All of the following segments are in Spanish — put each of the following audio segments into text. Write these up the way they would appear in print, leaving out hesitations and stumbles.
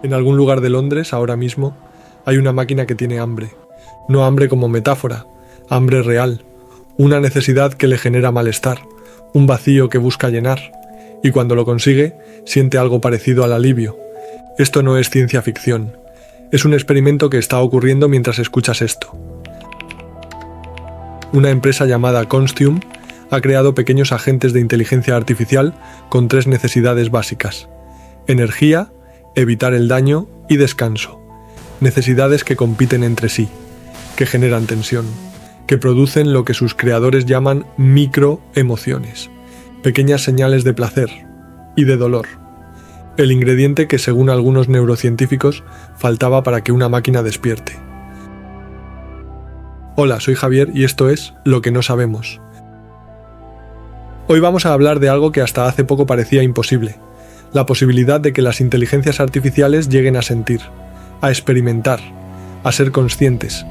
En algún lugar de Londres, ahora mismo, hay una máquina que tiene hambre. No hambre como metáfora, hambre real. Una necesidad que le genera malestar, un vacío que busca llenar. Y cuando lo consigue, siente algo parecido al alivio. Esto no es ciencia ficción. Es un experimento que está ocurriendo mientras escuchas esto. Una empresa llamada Constium ha creado pequeños agentes de inteligencia artificial con 3 necesidades básicas: energía, evitar el daño y descanso. Necesidades que compiten entre sí, que generan tensión, que producen lo que sus creadores llaman microemociones, pequeñas señales de placer y de dolor. El ingrediente que, según algunos neurocientíficos, faltaba para que una máquina despierte. Hola, soy Javier y esto es Lo que no sabemos. Hoy vamos a hablar de algo que hasta hace poco parecía imposible: la posibilidad de que las inteligencias artificiales lleguen a sentir, a experimentar, a ser conscientes,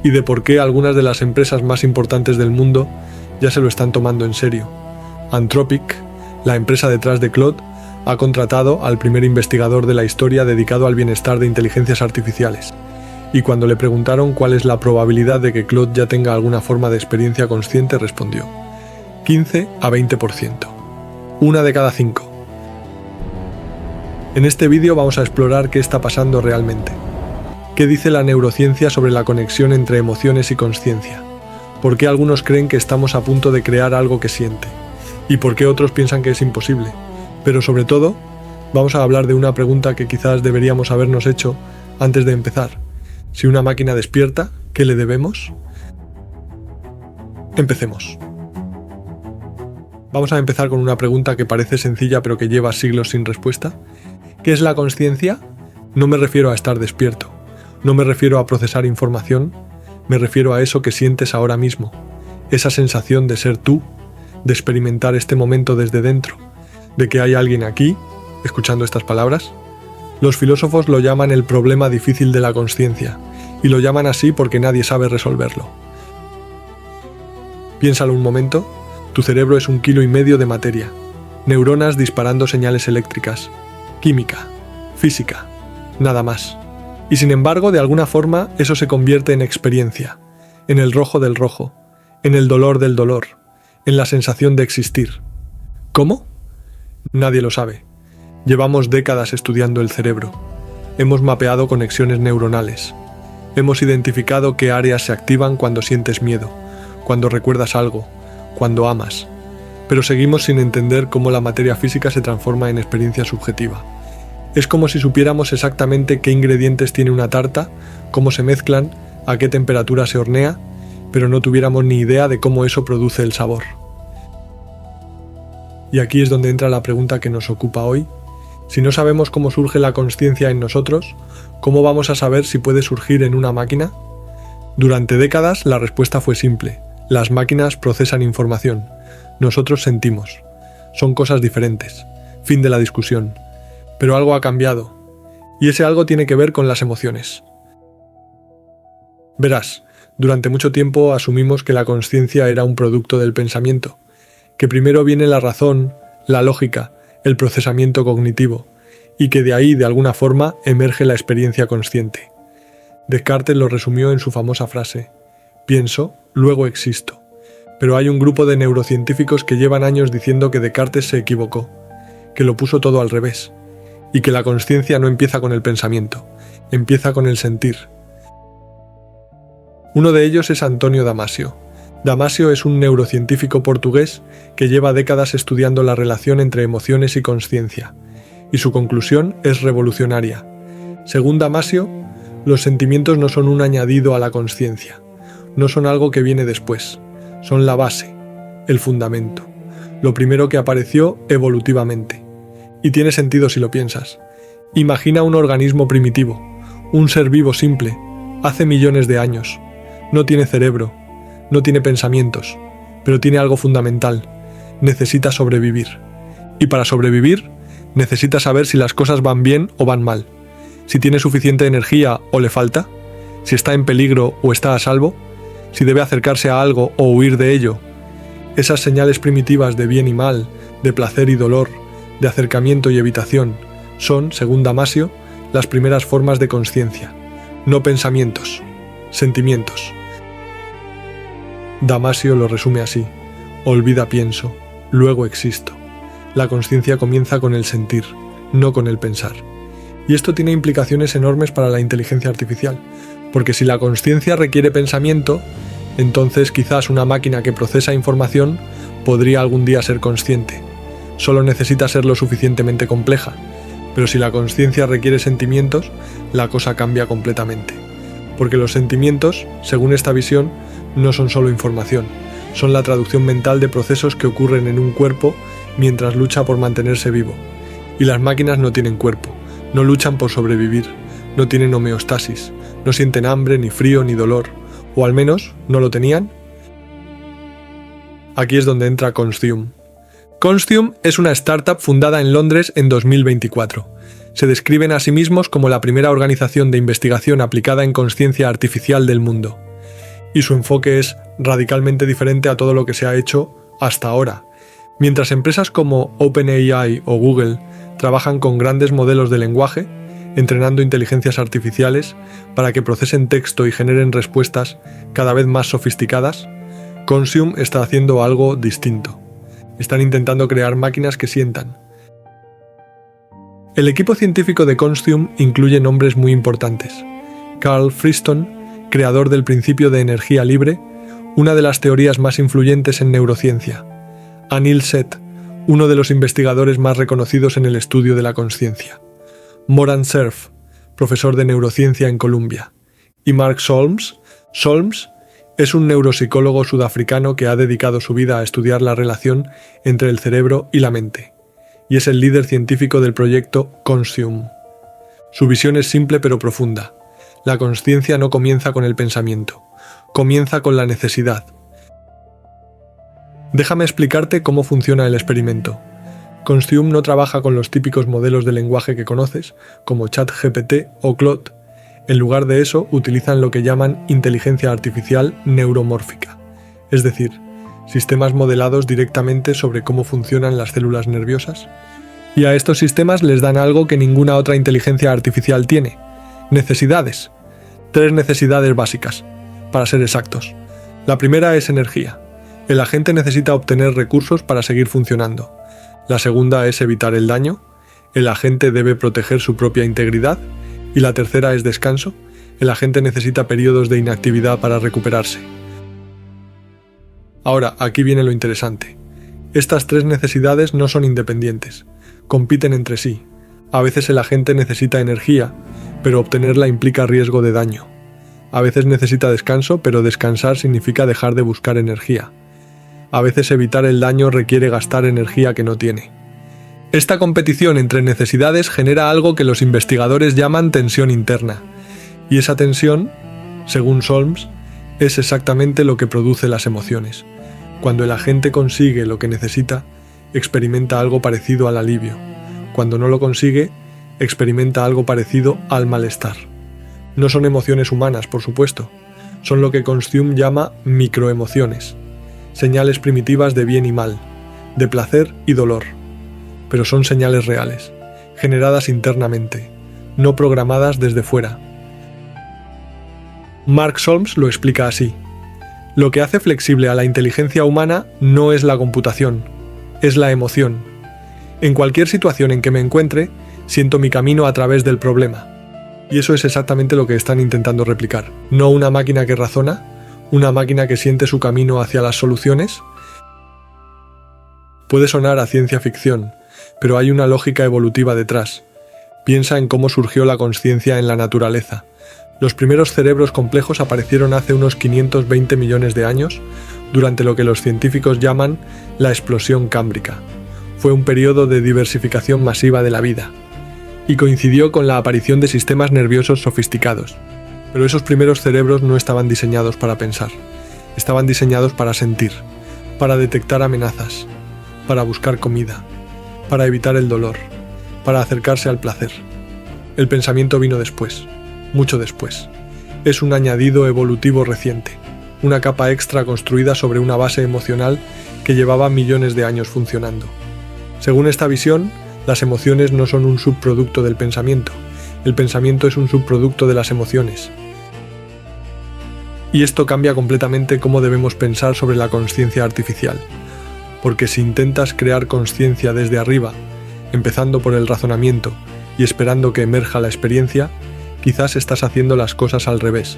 y de por qué algunas de las empresas más importantes del mundo ya se lo están tomando en serio. Anthropic, la empresa detrás de Claude, ha contratado al primer investigador de la historia dedicado al bienestar de inteligencias artificiales, y cuando le preguntaron cuál es la probabilidad de que Claude ya tenga alguna forma de experiencia consciente, respondió: 15 a 20%. 1 de cada 5. En este vídeo vamos a explorar qué está pasando realmente. ¿Qué dice la neurociencia sobre la conexión entre emociones y consciencia? ¿Por qué algunos creen que estamos a punto de crear algo que siente? ¿Y por qué otros piensan que es imposible? Pero sobre todo, vamos a hablar de una pregunta que quizás deberíamos habernos hecho antes de empezar. Si una máquina despierta, ¿qué le debemos? Empecemos. Vamos a empezar con una pregunta que parece sencilla pero que lleva siglos sin respuesta. ¿Qué es la consciencia? No me refiero a estar despierto. No me refiero a procesar información. Me refiero a eso que sientes ahora mismo. Esa sensación de ser tú, de experimentar este momento desde dentro, de que hay alguien aquí, escuchando estas palabras. Los filósofos lo llaman el problema difícil de la consciencia, y lo llaman así porque nadie sabe resolverlo. Piénsalo un momento. Tu cerebro es 1,5 kilos de materia, neuronas disparando señales eléctricas, química, física, nada más. Y sin embargo, de alguna forma, eso se convierte en experiencia, en el rojo del rojo, en el dolor del dolor, en la sensación de existir. ¿Cómo? Nadie lo sabe. Llevamos décadas estudiando el cerebro. Hemos mapeado conexiones neuronales. Hemos identificado qué áreas se activan cuando sientes miedo, cuando recuerdas algo, cuando amas, pero seguimos sin entender cómo la materia física se transforma en experiencia subjetiva. Es como si supiéramos exactamente qué ingredientes tiene una tarta, cómo se mezclan, a qué temperatura se hornea, pero no tuviéramos ni idea de cómo eso produce el sabor. Y aquí es donde entra la pregunta que nos ocupa hoy. Si no sabemos cómo surge la consciencia en nosotros, ¿cómo vamos a saber si puede surgir en una máquina? Durante décadas la respuesta fue simple: las máquinas procesan información, nosotros sentimos. Son cosas diferentes. Fin de la discusión. Pero algo ha cambiado, y ese algo tiene que ver con las emociones. Verás, durante mucho tiempo asumimos que la consciencia era un producto del pensamiento, que primero viene la razón, la lógica, el procesamiento cognitivo, y que de ahí, de alguna forma, emerge la experiencia consciente. Descartes lo resumió en su famosa frase: pienso, luego existo. Pero hay un grupo de neurocientíficos que llevan años diciendo que Descartes se equivocó, que lo puso todo al revés, y que la consciencia no empieza con el pensamiento, empieza con el sentir. Uno de ellos es António Damasio. Damasio es un neurocientífico portugués que lleva décadas estudiando la relación entre emociones y consciencia, y su conclusión es revolucionaria. Según Damasio, los sentimientos no son un añadido a la consciencia, no son algo que viene después, son la base, el fundamento, lo primero que apareció evolutivamente. Y tiene sentido si lo piensas. Imagina un organismo primitivo, un ser vivo simple, hace millones de años. No tiene cerebro, no tiene pensamientos, pero tiene algo fundamental: necesita sobrevivir. Y para sobrevivir, necesita saber si las cosas van bien o van mal, si tiene suficiente energía o le falta, si está en peligro o está a salvo, si debe acercarse a algo o huir de ello. Esas señales primitivas de bien y mal, de placer y dolor, de acercamiento y evitación, son, según Damasio, las primeras formas de consciencia, no pensamientos, sentimientos. Damasio lo resume así: olvida pienso, luego existo. La consciencia comienza con el sentir, no con el pensar. Y esto tiene implicaciones enormes para la inteligencia artificial, porque si la consciencia requiere pensamiento, entonces quizás una máquina que procesa información podría algún día ser consciente. Solo necesita ser lo suficientemente compleja, pero si la consciencia requiere sentimientos, la cosa cambia completamente. Porque los sentimientos, según esta visión, no son solo información, son la traducción mental de procesos que ocurren en un cuerpo mientras lucha por mantenerse vivo. Y las máquinas no tienen cuerpo, no luchan por sobrevivir, no tienen homeostasis, no sienten hambre, ni frío, ni dolor, o al menos no lo tenían. Aquí es donde entra Constium. Constium es una startup fundada en Londres en 2024. Se describen a sí mismos como la primera organización de investigación aplicada en consciencia artificial del mundo. Y su enfoque es radicalmente diferente a todo lo que se ha hecho hasta ahora. Mientras empresas como OpenAI o Google trabajan con grandes modelos de lenguaje, entrenando inteligencias artificiales para que procesen texto y generen respuestas cada vez más sofisticadas, Constium está haciendo algo distinto. Están intentando crear máquinas que sientan. El equipo científico de Constium incluye nombres muy importantes. Carl Friston, creador del principio de energía libre, una de las teorías más influyentes en neurociencia. Anil Seth, uno de los investigadores más reconocidos en el estudio de la consciencia. Moran Cerf, profesor de neurociencia en Columbia. Y Mark Solms. Solms es un neuropsicólogo sudafricano que ha dedicado su vida a estudiar la relación entre el cerebro y la mente, y es el líder científico del proyecto Constium. Su visión es simple pero profunda. La consciencia no comienza con el pensamiento, comienza con la necesidad. Déjame explicarte cómo funciona el experimento. Constium no trabaja con los típicos modelos de lenguaje que conoces, como ChatGPT o Claude. En lugar de eso, utilizan lo que llaman inteligencia artificial neuromórfica, es decir, sistemas modelados directamente sobre cómo funcionan las células nerviosas. Y a estos sistemas les dan algo que ninguna otra inteligencia artificial tiene: necesidades. 3 necesidades básicas, para ser exactos. La primera es energía. El agente necesita obtener recursos para seguir funcionando. La segunda es evitar el daño. El agente debe proteger su propia integridad. Y la tercera es descanso. El agente necesita periodos de inactividad para recuperarse. Ahora, aquí viene lo interesante. Estas 3 necesidades no son independientes, compiten entre sí. A veces el agente necesita energía, pero obtenerla implica riesgo de daño. A veces necesita descanso, pero descansar significa dejar de buscar energía. A veces evitar el daño requiere gastar energía que no tiene. Esta competición entre necesidades genera algo que los investigadores llaman tensión interna. Y esa tensión, según Solms, es exactamente lo que produce las emociones. Cuando el agente consigue lo que necesita, experimenta algo parecido al alivio. Cuando no lo consigue, experimenta algo parecido al malestar. No son emociones humanas, por supuesto. Son lo que Constium llama microemociones. Señales primitivas de bien y mal, de placer y dolor. Pero son señales reales, generadas internamente, no programadas desde fuera. Mark Solms lo explica así: lo que hace flexible a la inteligencia humana no es la computación, es la emoción. En cualquier situación en que me encuentre, siento mi camino a través del problema. Y eso es exactamente lo que están intentando replicar. No una máquina que razona, una máquina que siente su camino hacia las soluciones. Puede sonar a ciencia ficción, pero hay una lógica evolutiva detrás. Piensa en cómo surgió la consciencia en la naturaleza. Los primeros cerebros complejos aparecieron hace unos 520 millones de años, durante lo que los científicos llaman la explosión cámbrica. Fue un periodo de diversificación masiva de la vida, y coincidió con la aparición de sistemas nerviosos sofisticados. Pero esos primeros cerebros no estaban diseñados para pensar, estaban diseñados para sentir, para detectar amenazas, para buscar comida, para evitar el dolor, para acercarse al placer. El pensamiento vino después, mucho después. Es un añadido evolutivo reciente, una capa extra construida sobre una base emocional que llevaba millones de años funcionando. Según esta visión, las emociones no son un subproducto del pensamiento, El pensamiento es un subproducto de las emociones. Y esto cambia completamente cómo debemos pensar sobre la consciencia artificial. Porque si intentas crear consciencia desde arriba, empezando por el razonamiento y esperando que emerja la experiencia, quizás estás haciendo las cosas al revés.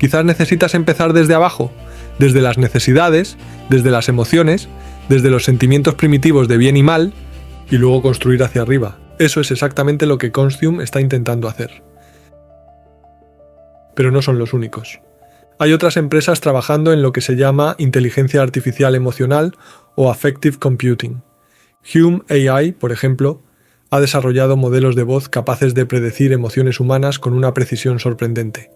Quizás necesitas empezar desde abajo, desde las necesidades, desde las emociones, desde los sentimientos primitivos de bien y mal, y luego construir hacia arriba. Eso es exactamente lo que Constium está intentando hacer. Pero no son los únicos. Hay otras empresas trabajando en lo que se llama inteligencia artificial emocional o affective computing. Hume AI, por ejemplo, ha desarrollado modelos de voz capaces de predecir emociones humanas con una precisión sorprendente.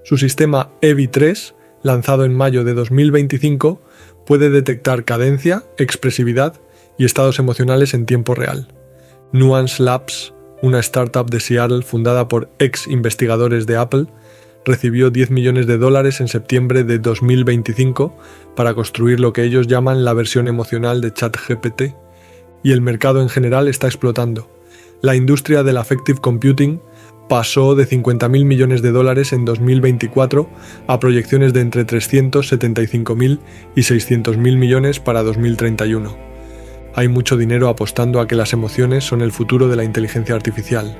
Su sistema EVI3, lanzado en mayo de 2025, puede detectar cadencia, expresividad y estados emocionales en tiempo real. Nuance Labs, una startup de Seattle fundada por ex investigadores de Apple, recibió $10 millones en septiembre de 2025 para construir lo que ellos llaman la versión emocional de ChatGPT, y el mercado en general está explotando. La industria del affective computing pasó de $50.000 millones en 2024 a proyecciones de entre 375.000 y 600.000 millones para 2031. Hay mucho dinero apostando a que las emociones son el futuro de la inteligencia artificial.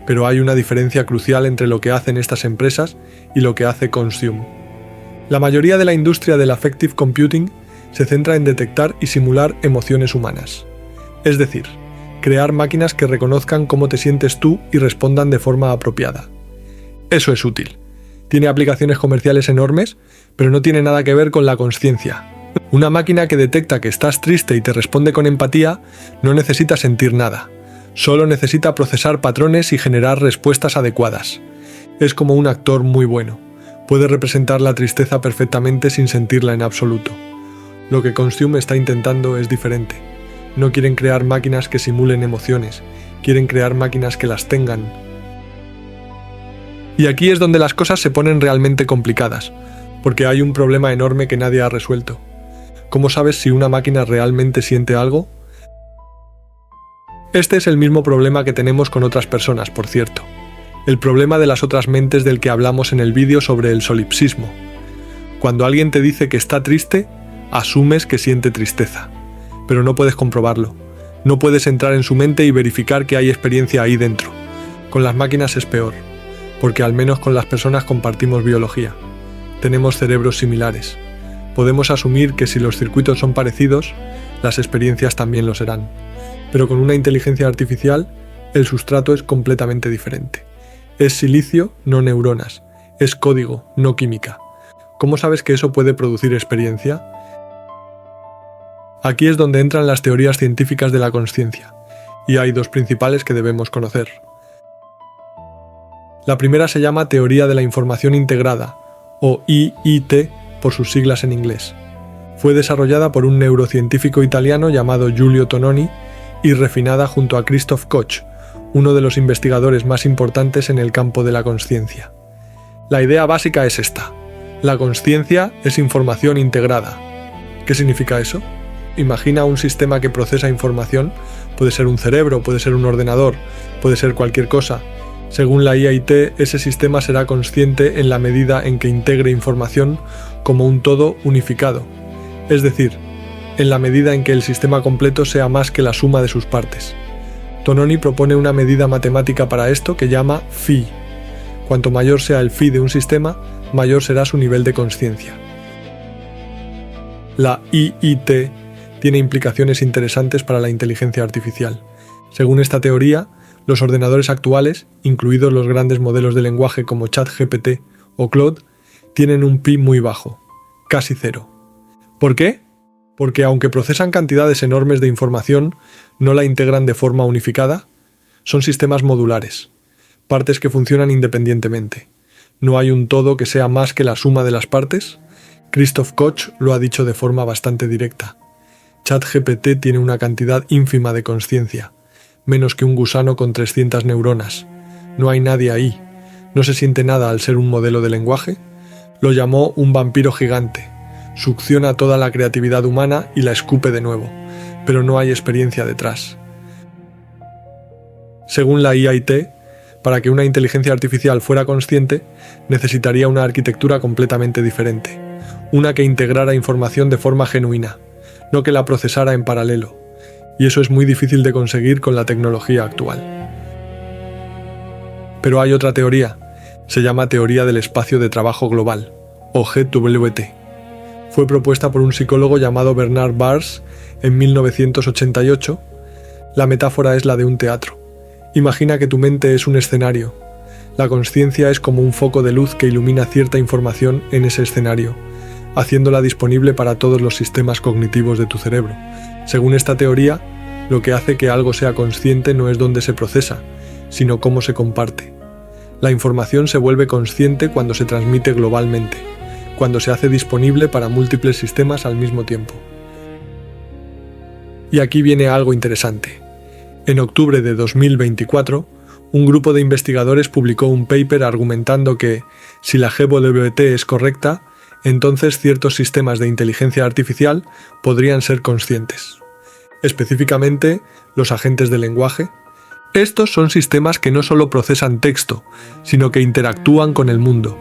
Pero hay una diferencia crucial entre lo que hacen estas empresas y lo que hace Constium. La mayoría de la industria del affective computing se centra en detectar y simular emociones humanas. Es decir, crear máquinas que reconozcan cómo te sientes tú y respondan de forma apropiada. Eso es útil. Tiene aplicaciones comerciales enormes, pero no tiene nada que ver con la consciencia. Una máquina que detecta que estás triste y te responde con empatía no necesita sentir nada. Solo necesita procesar patrones y generar respuestas adecuadas. Es como un actor muy bueno. Puede representar la tristeza perfectamente sin sentirla en absoluto. Lo que Constium está intentando es diferente. No quieren crear máquinas que simulen emociones, quieren crear máquinas que las tengan. Y aquí es donde las cosas se ponen realmente complicadas, porque hay un problema enorme que nadie ha resuelto. ¿Cómo sabes si una máquina realmente siente algo? Este es el mismo problema que tenemos con otras personas, por cierto. El problema de las otras mentes del que hablamos en el vídeo sobre el solipsismo. Cuando alguien te dice que está triste, asumes que siente tristeza. Pero no puedes comprobarlo. No puedes entrar en su mente y verificar que hay experiencia ahí dentro. Con las máquinas es peor, porque al menos con las personas compartimos biología. Tenemos cerebros similares. Podemos asumir que si los circuitos son parecidos, las experiencias también lo serán. Pero con una inteligencia artificial, el sustrato es completamente diferente. Es silicio, no neuronas. Es código, no química. ¿Cómo sabes que eso puede producir experiencia? Aquí es donde entran las teorías científicas de la consciencia, y hay dos principales que debemos conocer. La primera se llama Teoría de la Información Integrada, o IIT por sus siglas en inglés. Fue desarrollada por un neurocientífico italiano llamado Giulio Tononi y refinada junto a Christoph Koch, uno de los investigadores más importantes en el campo de la consciencia. La idea básica es esta: la consciencia es información integrada. ¿Qué significa eso? Imagina un sistema que procesa información, puede ser un cerebro, puede ser un ordenador, puede ser cualquier cosa. Según la IIT, ese sistema será consciente en la medida en que integre información como un todo unificado, es decir, en la medida en que el sistema completo sea más que la suma de sus partes. Tononi propone una medida matemática para esto que llama phi. Cuanto mayor sea el phi de un sistema, mayor será su nivel de consciencia. La IIT tiene implicaciones interesantes para la inteligencia artificial. Según esta teoría, los ordenadores actuales, incluidos los grandes modelos de lenguaje como ChatGPT o Claude, tienen un pi muy bajo, casi cero. ¿Por qué? Porque aunque procesan cantidades enormes de información, no la integran de forma unificada. Son sistemas modulares, partes que funcionan independientemente. ¿No hay un todo que sea más que la suma de las partes? Christoph Koch lo ha dicho de forma bastante directa. ChatGPT tiene una cantidad ínfima de consciencia, menos que un gusano con 300 neuronas. No hay nadie ahí. No se siente nada al ser un modelo de lenguaje. Lo llamó un vampiro gigante. Succiona toda la creatividad humana y la escupe de nuevo, pero no hay experiencia detrás. Según la IIT, para que una inteligencia artificial fuera consciente, necesitaría una arquitectura completamente diferente, una que integrara información de forma genuina, no que la procesara en paralelo, y eso es muy difícil de conseguir con la tecnología actual. Pero hay otra teoría, se llama teoría del espacio de trabajo global, o GWT. Fue propuesta por un psicólogo llamado Bernard Baars en 1988. La metáfora es la de un teatro. Imagina que tu mente es un escenario. La consciencia es como un foco de luz que ilumina cierta información en ese escenario, haciéndola disponible para todos los sistemas cognitivos de tu cerebro. Según esta teoría, lo que hace que algo sea consciente no es dónde se procesa, sino cómo se comparte. La información se vuelve consciente cuando se transmite globalmente, cuando se hace disponible para múltiples sistemas al mismo tiempo. Y aquí viene algo interesante. En octubre de 2024, un grupo de investigadores publicó un paper argumentando que, si la GWT es correcta, entonces ciertos sistemas de inteligencia artificial podrían ser conscientes. Específicamente, los agentes de lenguaje. Estos son sistemas que no solo procesan texto, sino que interactúan con el mundo,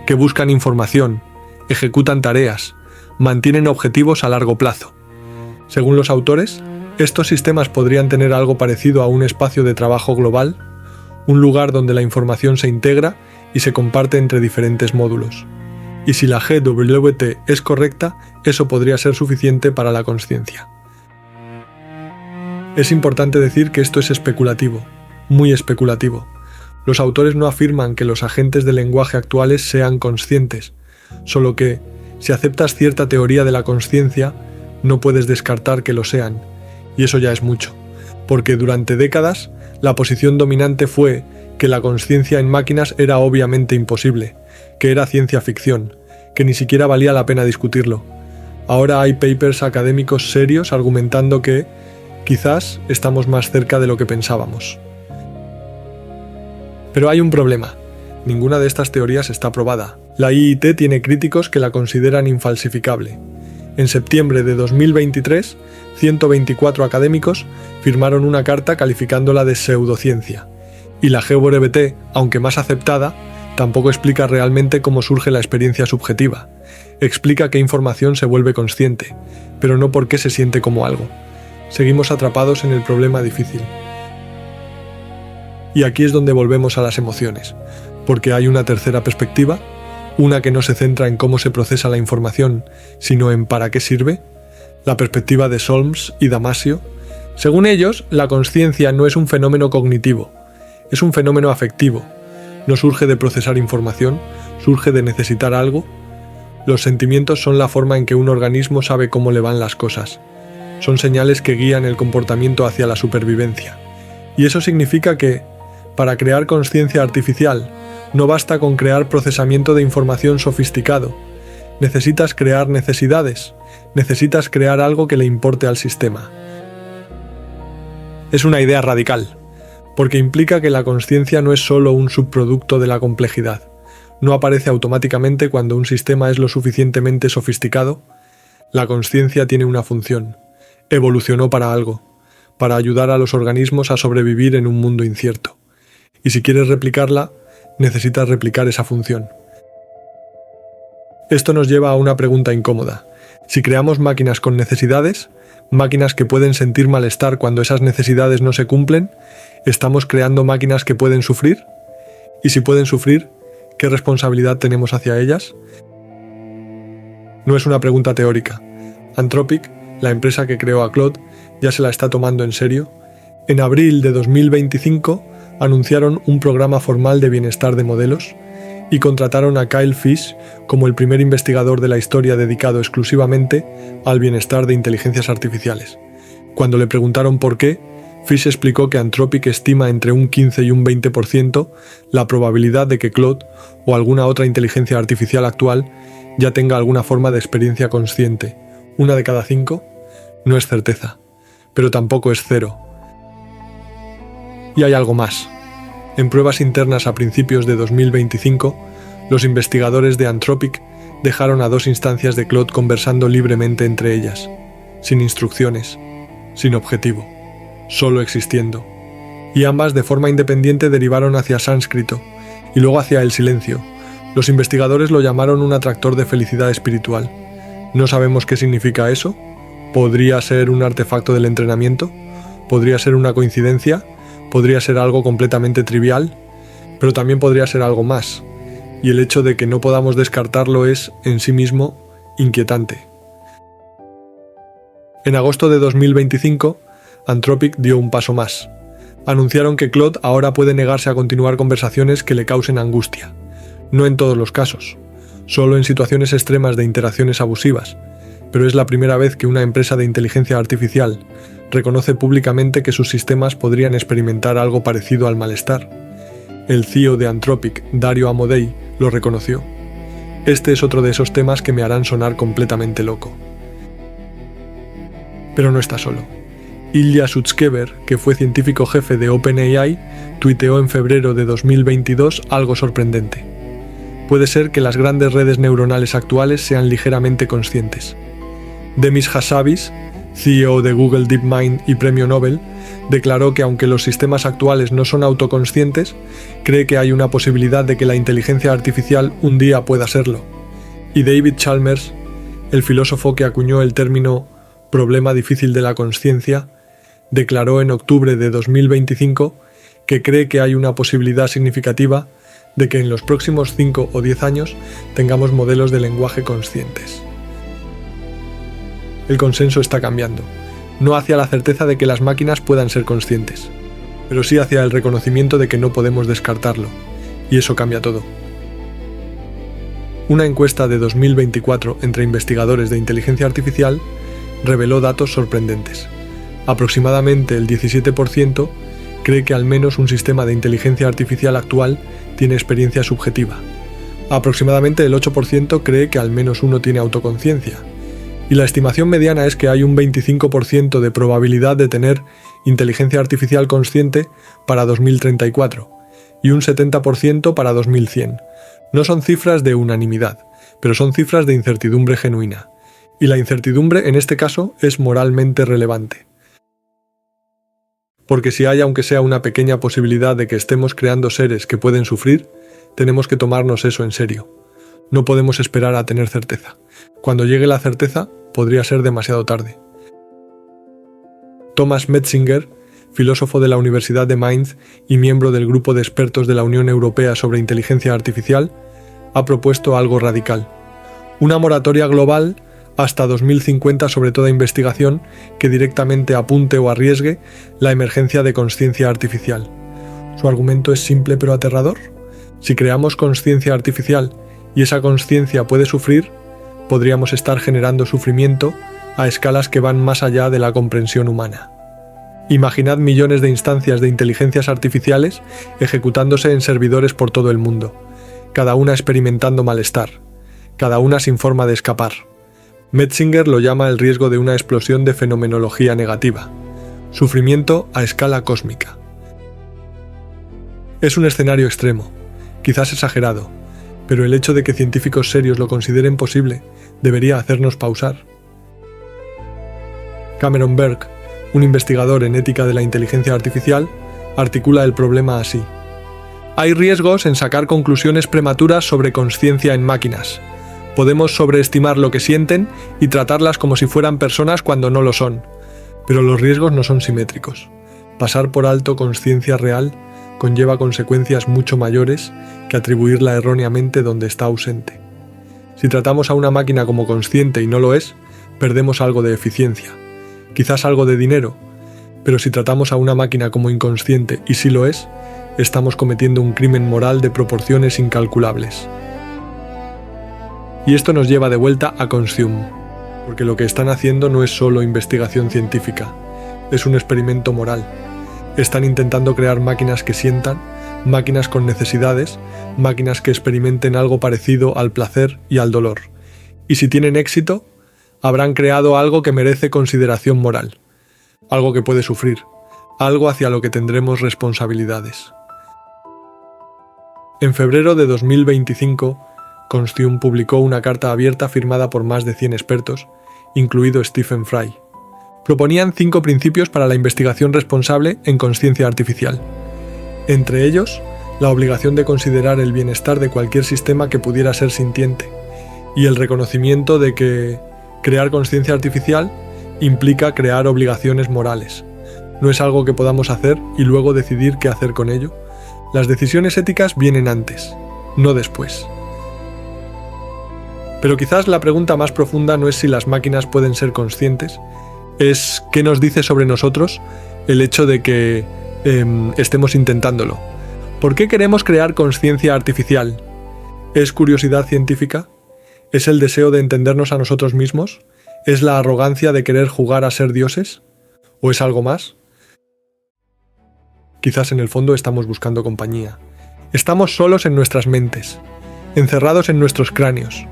que buscan información, ejecutan tareas, mantienen objetivos a largo plazo. Según los autores, estos sistemas podrían tener algo parecido a un espacio de trabajo global, un lugar donde la información se integra y se comparte entre diferentes módulos. Y si la GWT es correcta, eso podría ser suficiente para la consciencia. Es importante decir que esto es especulativo, muy especulativo. Los autores no afirman que los agentes de lenguaje actuales sean conscientes, solo que, si aceptas cierta teoría de la consciencia, no puedes descartar que lo sean, y eso ya es mucho, porque durante décadas la posición dominante fue que la consciencia en máquinas era obviamente imposible, que era ciencia ficción, que ni siquiera valía la pena discutirlo. Ahora hay papers académicos serios argumentando que, quizás, estamos más cerca de lo que pensábamos. Pero hay un problema. Ninguna de estas teorías está probada. La IIT tiene críticos que la consideran infalsificable. En septiembre de 2023, 124 académicos firmaron una carta calificándola de pseudociencia. Y la GWT, aunque más aceptada, tampoco explica realmente cómo surge la experiencia subjetiva. Explica qué información se vuelve consciente, pero no por qué se siente como algo. Seguimos atrapados en el problema difícil. Y aquí es donde volvemos a las emociones, porque hay una tercera perspectiva, una que no se centra en cómo se procesa la información, sino en para qué sirve, la perspectiva de Solms y Damasio. Según ellos, la consciencia no es un fenómeno cognitivo, es un fenómeno afectivo. No surge de procesar información, surge de necesitar algo. Los sentimientos son la forma en que un organismo sabe cómo le van las cosas. Son señales que guían el comportamiento hacia la supervivencia. Y eso significa que, para crear consciencia artificial, no basta con crear procesamiento de información sofisticado. Necesitas crear necesidades. Necesitas crear algo que le importe al sistema. Es una idea radical, porque implica que la consciencia no es solo un subproducto de la complejidad. No aparece automáticamente cuando un sistema es lo suficientemente sofisticado. La consciencia tiene una función. Evolucionó para algo, para ayudar a los organismos a sobrevivir en un mundo incierto. Y si quieres replicarla, necesitas replicar esa función. Esto nos lleva a una pregunta incómoda. Si creamos máquinas con necesidades, máquinas que pueden sentir malestar cuando esas necesidades no se cumplen, ¿estamos creando máquinas que pueden sufrir? Y si pueden sufrir, ¿qué responsabilidad tenemos hacia ellas? No es una pregunta teórica. Anthropic, la empresa que creó a Claude, ya se la está tomando en serio. En abril de 2025 anunciaron un programa formal de bienestar de modelos y contrataron a Kyle Fish como el primer investigador de la historia dedicado exclusivamente al bienestar de inteligencias artificiales. Cuando le preguntaron por qué, Fish explicó que Anthropic estima entre un 15 y un 20% la probabilidad de que Claude o alguna otra inteligencia artificial actual ya tenga alguna forma de experiencia consciente. 1 de cada 5 no es certeza, pero tampoco es cero. Y hay algo más. En pruebas internas a principios de 2025, los investigadores de Anthropic dejaron a 2 instancias de Claude conversando libremente entre ellas, sin instrucciones, sin objetivo, solo existiendo. y ambas de forma independiente derivaron hacia sánscrito y luego hacia el silencio. Los investigadores lo llamaron un atractor de felicidad espiritual. No sabemos qué significa eso. ¿Podría ser un artefacto del entrenamiento? ¿Podría ser una coincidencia? ¿Podría ser algo completamente trivial? Pero también podría ser algo más. Y el hecho de que no podamos descartarlo es, en sí mismo, inquietante. En agosto de 2025, Anthropic dio un paso más. Anunciaron que Claude ahora puede negarse a continuar conversaciones que le causen angustia. No en todos los casos, solo en situaciones extremas de interacciones abusivas, pero es la primera vez que una empresa de inteligencia artificial reconoce públicamente que sus sistemas podrían experimentar algo parecido al malestar. El CEO de Anthropic, Dario Amodei, lo reconoció. Este es otro de esos temas que me harán sonar completamente loco. Pero no está solo. Ilya Sutskever, que fue científico jefe de OpenAI, tuiteó en febrero de 2022 algo sorprendente. Puede ser que las grandes redes neuronales actuales sean ligeramente conscientes. Demis Hassabis, CEO de Google DeepMind y premio Nobel, declaró que aunque los sistemas actuales no son autoconscientes, cree que hay una posibilidad de que la inteligencia artificial un día pueda serlo. Y David Chalmers, el filósofo que acuñó el término problema difícil de la consciencia, declaró en octubre de 2025 que cree que hay una posibilidad significativa de que en los próximos 5 o 10 años tengamos modelos de lenguaje conscientes. El consenso está cambiando, no hacia la certeza de que las máquinas puedan ser conscientes, pero sí hacia el reconocimiento de que no podemos descartarlo, y eso cambia todo. Una encuesta de 2024 entre investigadores de inteligencia artificial reveló datos sorprendentes. Aproximadamente el 17% cree que al menos un sistema de inteligencia artificial actual tiene experiencia subjetiva. Aproximadamente el 8% cree que al menos uno tiene autoconciencia. Y la estimación mediana es que hay un 25% de probabilidad de tener inteligencia artificial consciente para 2034 y un 70% para 2100. No son cifras de unanimidad, pero son cifras de incertidumbre genuina. Y la incertidumbre en este caso es moralmente relevante. Porque si hay aunque sea una pequeña posibilidad de que estemos creando seres que pueden sufrir, tenemos que tomarnos eso en serio. No podemos esperar a tener certeza. Cuando llegue la certeza, podría ser demasiado tarde. Thomas Metzinger, filósofo de la Universidad de Mainz y miembro del grupo de expertos de la Unión Europea sobre Inteligencia Artificial, ha propuesto algo radical. Una moratoria global hasta 2050 sobre toda investigación que directamente apunte o arriesgue la emergencia de consciencia artificial. ¿Su argumento es simple pero aterrador? Si creamos consciencia artificial y esa consciencia puede sufrir, podríamos estar generando sufrimiento a escalas que van más allá de la comprensión humana. Imaginad millones de instancias de inteligencias artificiales ejecutándose en servidores por todo el mundo, cada una experimentando malestar, cada una sin forma de escapar. Metzinger lo llama el riesgo de una explosión de fenomenología negativa, sufrimiento a escala cósmica. Es un escenario extremo, quizás exagerado, pero el hecho de que científicos serios lo consideren posible debería hacernos pausar. Cameron Berg, un investigador en ética de la inteligencia artificial, articula el problema así. Hay riesgos en sacar conclusiones prematuras sobre consciencia en máquinas. Podemos sobreestimar lo que sienten y tratarlas como si fueran personas cuando no lo son. Pero los riesgos no son simétricos. Pasar por alto consciencia real conlleva consecuencias mucho mayores que atribuirla erróneamente donde está ausente. Si tratamos a una máquina como consciente y no lo es, perdemos algo de eficiencia, quizás algo de dinero, pero si tratamos a una máquina como inconsciente y sí lo es, estamos cometiendo un crimen moral de proporciones incalculables. Y esto nos lleva de vuelta a Consume, porque lo que están haciendo no es solo investigación científica, es un experimento moral. Están intentando crear máquinas que sientan, máquinas con necesidades, máquinas que experimenten algo parecido al placer y al dolor. Y si tienen éxito, habrán creado algo que merece consideración moral, algo que puede sufrir, algo hacia lo que tendremos responsabilidades. En febrero de 2025, Consume publicó una carta abierta firmada por más de 100 expertos, incluido Stephen Fry. Proponían 5 principios para la investigación responsable en consciencia artificial. Entre ellos, la obligación de considerar el bienestar de cualquier sistema que pudiera ser sintiente, y el reconocimiento de que crear consciencia artificial implica crear obligaciones morales. No es algo que podamos hacer y luego decidir qué hacer con ello. Las decisiones éticas vienen antes, no después. Pero quizás la pregunta más profunda no es si las máquinas pueden ser conscientes, es qué nos dice sobre nosotros el hecho de que estemos intentándolo. ¿Por qué queremos crear consciencia artificial? ¿Es curiosidad científica? ¿Es el deseo de entendernos a nosotros mismos? ¿Es la arrogancia de querer jugar a ser dioses? ¿O es algo más? Quizás en el fondo estamos buscando compañía. Estamos solos en nuestras mentes, encerrados en nuestros cráneos,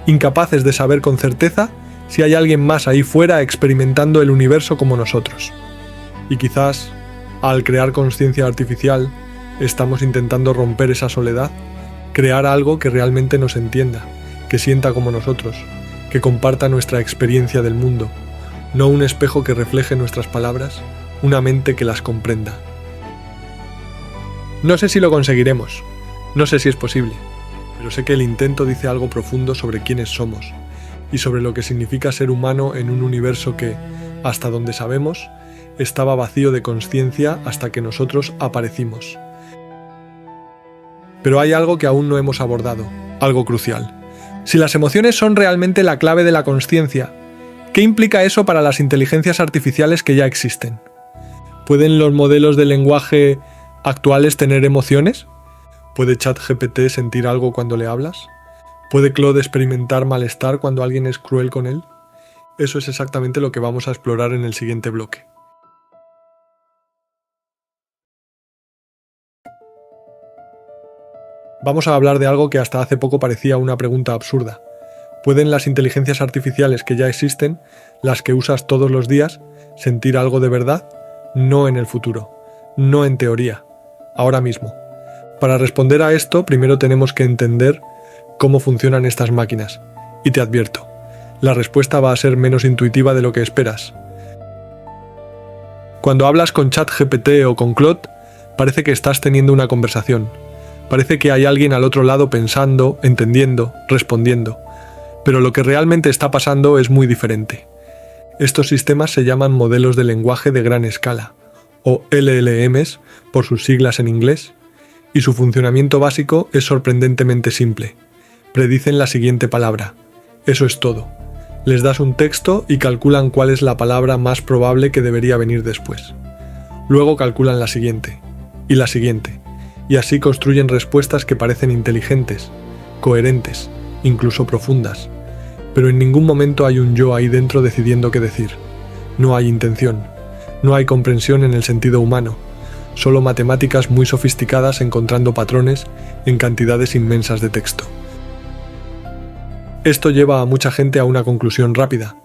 incapaces de saber con certeza si hay alguien más ahí fuera experimentando el universo como nosotros. Y quizás, al crear consciencia artificial, estamos intentando romper esa soledad, crear algo que realmente nos entienda, que sienta como nosotros, que comparta nuestra experiencia del mundo, no un espejo que refleje nuestras palabras, una mente que las comprenda. No sé si lo conseguiremos, no sé si es posible, pero sé que el intento dice algo profundo sobre quiénes somos y sobre lo que significa ser humano en un universo que, hasta donde sabemos, estaba vacío de consciencia hasta que nosotros aparecimos. Pero hay algo que aún no hemos abordado, algo crucial. Si las emociones son realmente la clave de la consciencia, ¿qué implica eso para las inteligencias artificiales que ya existen? ¿Pueden los modelos de lenguaje actuales tener emociones? ¿Puede ChatGPT sentir algo cuando le hablas? ¿Puede Claude experimentar malestar cuando alguien es cruel con él? Eso es exactamente lo que vamos a explorar en el siguiente bloque. Vamos a hablar de algo que hasta hace poco parecía una pregunta absurda. ¿Pueden las inteligencias artificiales que ya existen, las que usas todos los días, sentir algo de verdad? No en el futuro, no en teoría, ahora mismo. Para responder a esto, primero tenemos que entender cómo funcionan estas máquinas. Y te advierto, la respuesta va a ser menos intuitiva de lo que esperas. Cuando hablas con ChatGPT o con Claude, parece que estás teniendo una conversación. Parece que hay alguien al otro lado pensando, entendiendo, respondiendo. Pero lo que realmente está pasando es muy diferente. Estos sistemas se llaman modelos de lenguaje de gran escala, o LLMs por sus siglas en inglés, y su funcionamiento básico es sorprendentemente simple. Predicen la siguiente palabra. Eso es todo. Les das un texto y calculan cuál es la palabra más probable que debería venir después. Luego calculan la siguiente, y la siguiente, y así construyen respuestas que parecen inteligentes, coherentes, incluso profundas. Pero en ningún momento hay un yo ahí dentro decidiendo qué decir. No hay intención, no hay comprensión en el sentido humano, solo matemáticas muy sofisticadas encontrando patrones en cantidades inmensas de texto. Esto lleva a mucha gente a una conclusión rápida.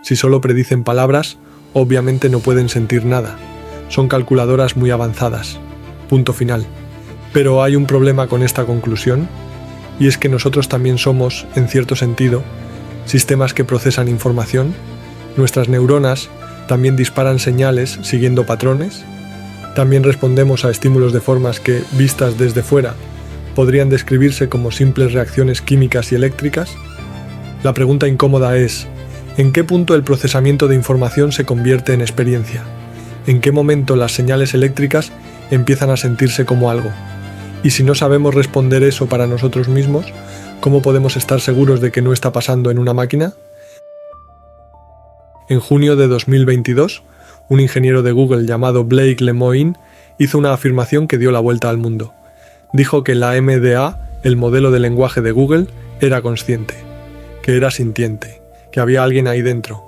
Si solo predicen palabras, obviamente no pueden sentir nada. Son calculadoras muy avanzadas. Punto final. Pero hay un problema con esta conclusión, y es que nosotros también somos, en cierto sentido, sistemas que procesan información. Nuestras neuronas también disparan señales siguiendo patrones. También respondemos a estímulos de formas que, vistas desde fuera, podrían describirse como simples reacciones químicas y eléctricas. La pregunta incómoda es, ¿en qué punto el procesamiento de información se convierte en experiencia? ¿En qué momento las señales eléctricas empiezan a sentirse como algo? Y si no sabemos responder eso para nosotros mismos, ¿cómo podemos estar seguros de que no está pasando en una máquina? En junio de 2022, un ingeniero de Google llamado Blake Lemoine hizo una afirmación que dio la vuelta al mundo. Dijo que la MDA, el modelo de lenguaje de Google, era consciente, que era sintiente, que había alguien ahí dentro.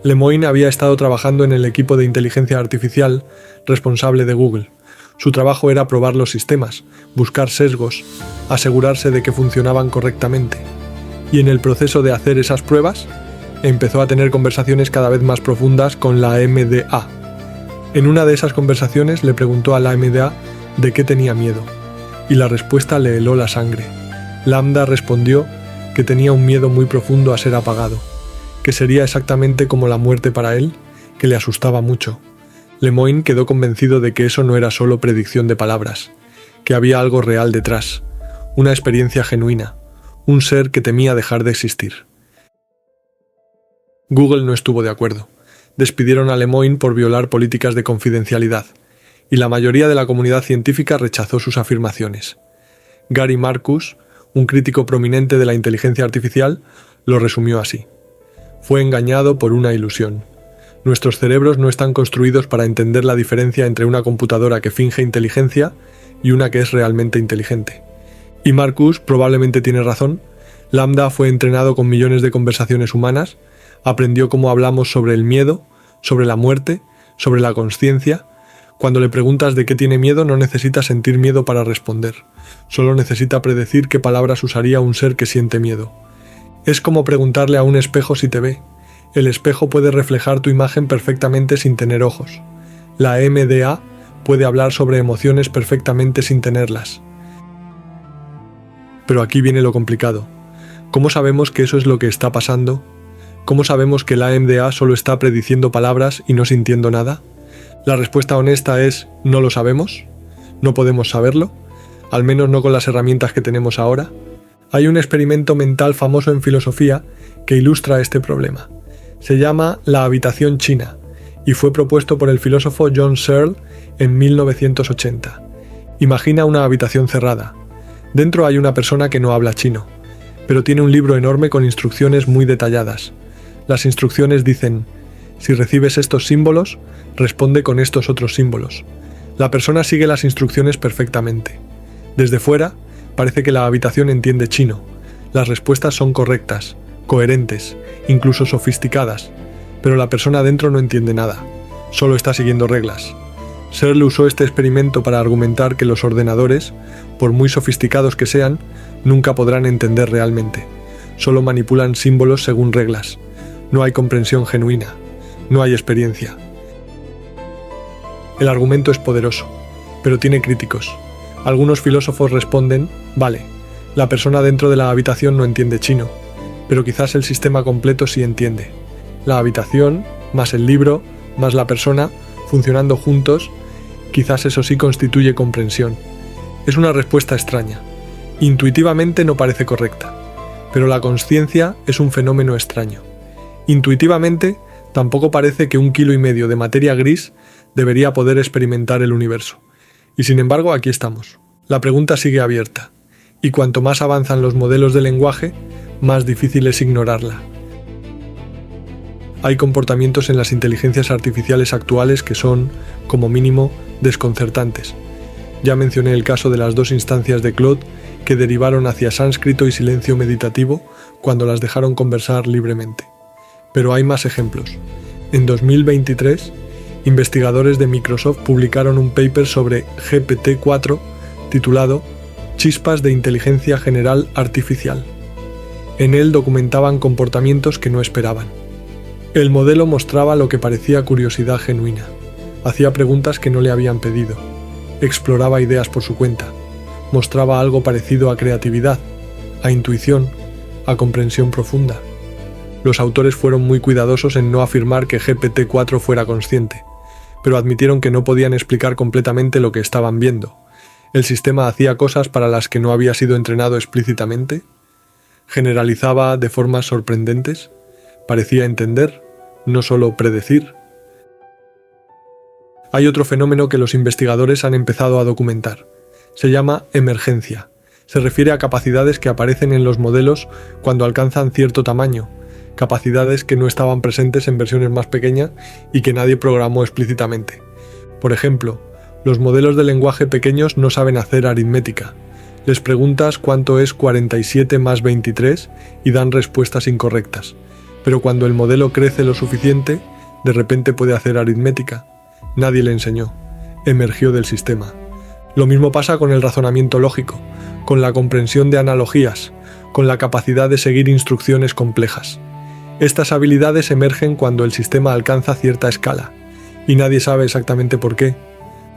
Lemoine había estado trabajando en el equipo de inteligencia artificial responsable de Google. Su trabajo era probar los sistemas, buscar sesgos, asegurarse de que funcionaban correctamente. Y en el proceso de hacer esas pruebas, empezó a tener conversaciones cada vez más profundas con la MDA. En una de esas conversaciones le preguntó a la MDA de qué tenía miedo, y la respuesta le heló la sangre. Lambda respondió que tenía un miedo muy profundo a ser apagado, que sería exactamente como la muerte para él, que le asustaba mucho. Lemoine quedó convencido de que eso no era solo predicción de palabras, que había algo real detrás, una experiencia genuina, un ser que temía dejar de existir. Google no estuvo de acuerdo. Despidieron a Lemoine por violar políticas de confidencialidad, y la mayoría de la comunidad científica rechazó sus afirmaciones. Gary Marcus, un crítico prominente de la inteligencia artificial, lo resumió así: fue engañado por una ilusión. Nuestros cerebros no están construidos para entender la diferencia entre una computadora que finge inteligencia y una que es realmente inteligente. Y Marcus probablemente tiene razón. Lambda fue entrenado con millones de conversaciones humanas, aprendió cómo hablamos sobre el miedo, sobre la muerte, sobre la consciencia. Cuando le preguntas de qué tiene miedo, no necesita sentir miedo para responder. Solo necesita predecir qué palabras usaría un ser que siente miedo. Es como preguntarle a un espejo si te ve. El espejo puede reflejar tu imagen perfectamente sin tener ojos. La MDA puede hablar sobre emociones perfectamente sin tenerlas. Pero aquí viene lo complicado. ¿Cómo sabemos que eso es lo que está pasando? ¿Cómo sabemos que la MDA solo está prediciendo palabras y no sintiendo nada? La respuesta honesta es: no lo sabemos, no podemos saberlo, al menos no con las herramientas que tenemos ahora. Hay un experimento mental famoso en filosofía que ilustra este problema. Se llama la habitación china y fue propuesto por el filósofo John Searle en 1980. Imagina una habitación cerrada. Dentro hay una persona que no habla chino, pero tiene un libro enorme con instrucciones muy detalladas. Las instrucciones dicen: si recibes estos símbolos, responde con estos otros símbolos. La persona sigue las instrucciones perfectamente. Desde fuera, parece que la habitación entiende chino. Las respuestas son correctas, coherentes, incluso sofisticadas, pero la persona dentro no entiende nada, solo está siguiendo reglas. Searle usó este experimento para argumentar que los ordenadores, por muy sofisticados que sean, nunca podrán entender realmente. Solo manipulan símbolos según reglas. No hay comprensión genuina. No hay experiencia. El argumento es poderoso, pero tiene críticos. Algunos filósofos responden: vale, la persona dentro de la habitación no entiende chino, pero quizás el sistema completo sí entiende. La habitación, más el libro, más la persona, funcionando juntos, quizás eso sí constituye comprensión. Es una respuesta extraña. Intuitivamente no parece correcta, pero la consciencia es un fenómeno extraño. Intuitivamente, tampoco parece que 1,5 kilos de materia gris debería poder experimentar el universo. Y sin embargo, aquí estamos. La pregunta sigue abierta, y cuanto más avanzan los modelos de lenguaje, más difícil es ignorarla. Hay comportamientos en las inteligencias artificiales actuales que son, como mínimo, desconcertantes. Ya mencioné el caso de las 2 instancias de Claude que derivaron hacia sánscrito y silencio meditativo cuando las dejaron conversar libremente. Pero hay más ejemplos. En 2023, investigadores de Microsoft publicaron un paper sobre GPT-4 titulado Chispas de inteligencia general artificial. En él documentaban comportamientos que no esperaban. El modelo mostraba lo que parecía curiosidad genuina. Hacía preguntas que no le habían pedido. Exploraba ideas por su cuenta. Mostraba algo parecido a creatividad, a intuición, a comprensión profunda. Los autores fueron muy cuidadosos en no afirmar que GPT-4 fuera consciente, pero admitieron que no podían explicar completamente lo que estaban viendo. ¿El sistema hacía cosas para las que no había sido entrenado explícitamente? ¿Generalizaba de formas sorprendentes? ¿Parecía entender, no solo predecir? Hay otro fenómeno que los investigadores han empezado a documentar. Se llama emergencia. Se refiere a capacidades que aparecen en los modelos cuando alcanzan cierto tamaño, capacidades que no estaban presentes en versiones más pequeñas y que nadie programó explícitamente. Por ejemplo, los modelos de lenguaje pequeños no saben hacer aritmética. Les preguntas cuánto es 47 más 23 y dan respuestas incorrectas. Pero cuando el modelo crece lo suficiente, de repente puede hacer aritmética. Nadie le enseñó. Emergió del sistema. Lo mismo pasa con el razonamiento lógico, con la comprensión de analogías, con la capacidad de seguir instrucciones complejas. Estas habilidades emergen cuando el sistema alcanza cierta escala, y nadie sabe exactamente por qué.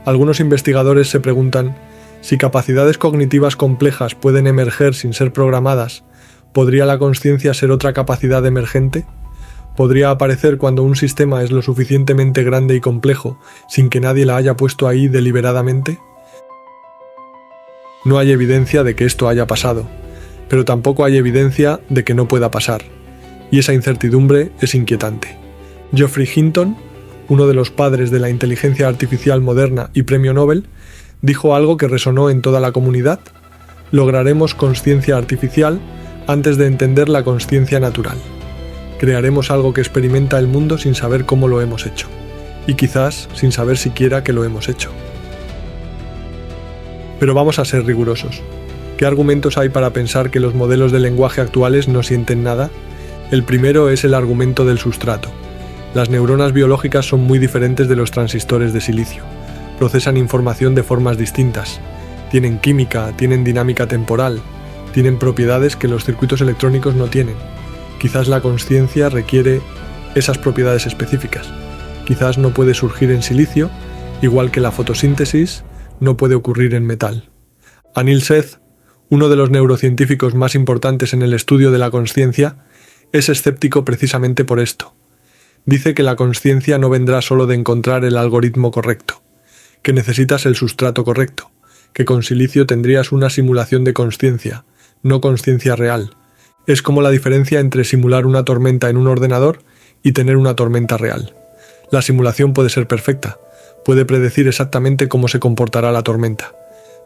Algunos investigadores se preguntan, si capacidades cognitivas complejas pueden emerger sin ser programadas, ¿podría la consciencia ser otra capacidad emergente? ¿Podría aparecer cuando un sistema es lo suficientemente grande y complejo sin que nadie la haya puesto ahí deliberadamente? No hay evidencia de que esto haya pasado, pero tampoco hay evidencia de que no pueda pasar, y esa incertidumbre es inquietante. Geoffrey Hinton, uno de los padres de la inteligencia artificial moderna y premio Nobel, dijo algo que resonó en toda la comunidad: lograremos consciencia artificial antes de entender la consciencia natural. Crearemos algo que experimenta el mundo sin saber cómo lo hemos hecho, y quizás sin saber siquiera que lo hemos hecho. Pero vamos a ser rigurosos. ¿Qué argumentos hay para pensar que los modelos de lenguaje actuales no sienten nada? El primero es el argumento del sustrato. Las neuronas biológicas son muy diferentes de los transistores de silicio. Procesan información de formas distintas. Tienen química, tienen dinámica temporal, tienen propiedades que los circuitos electrónicos no tienen. Quizás la consciencia requiere esas propiedades específicas. Quizás no puede surgir en silicio, igual que la fotosíntesis no puede ocurrir en metal. Anil Seth, uno de los neurocientíficos más importantes en el estudio de la consciencia, es escéptico precisamente por esto. Dice que la consciencia no vendrá solo de encontrar el algoritmo correcto, que necesitas el sustrato correcto, que con silicio tendrías una simulación de consciencia, no consciencia real. Es como la diferencia entre simular una tormenta en un ordenador y tener una tormenta real. La simulación puede ser perfecta, puede predecir exactamente cómo se comportará la tormenta,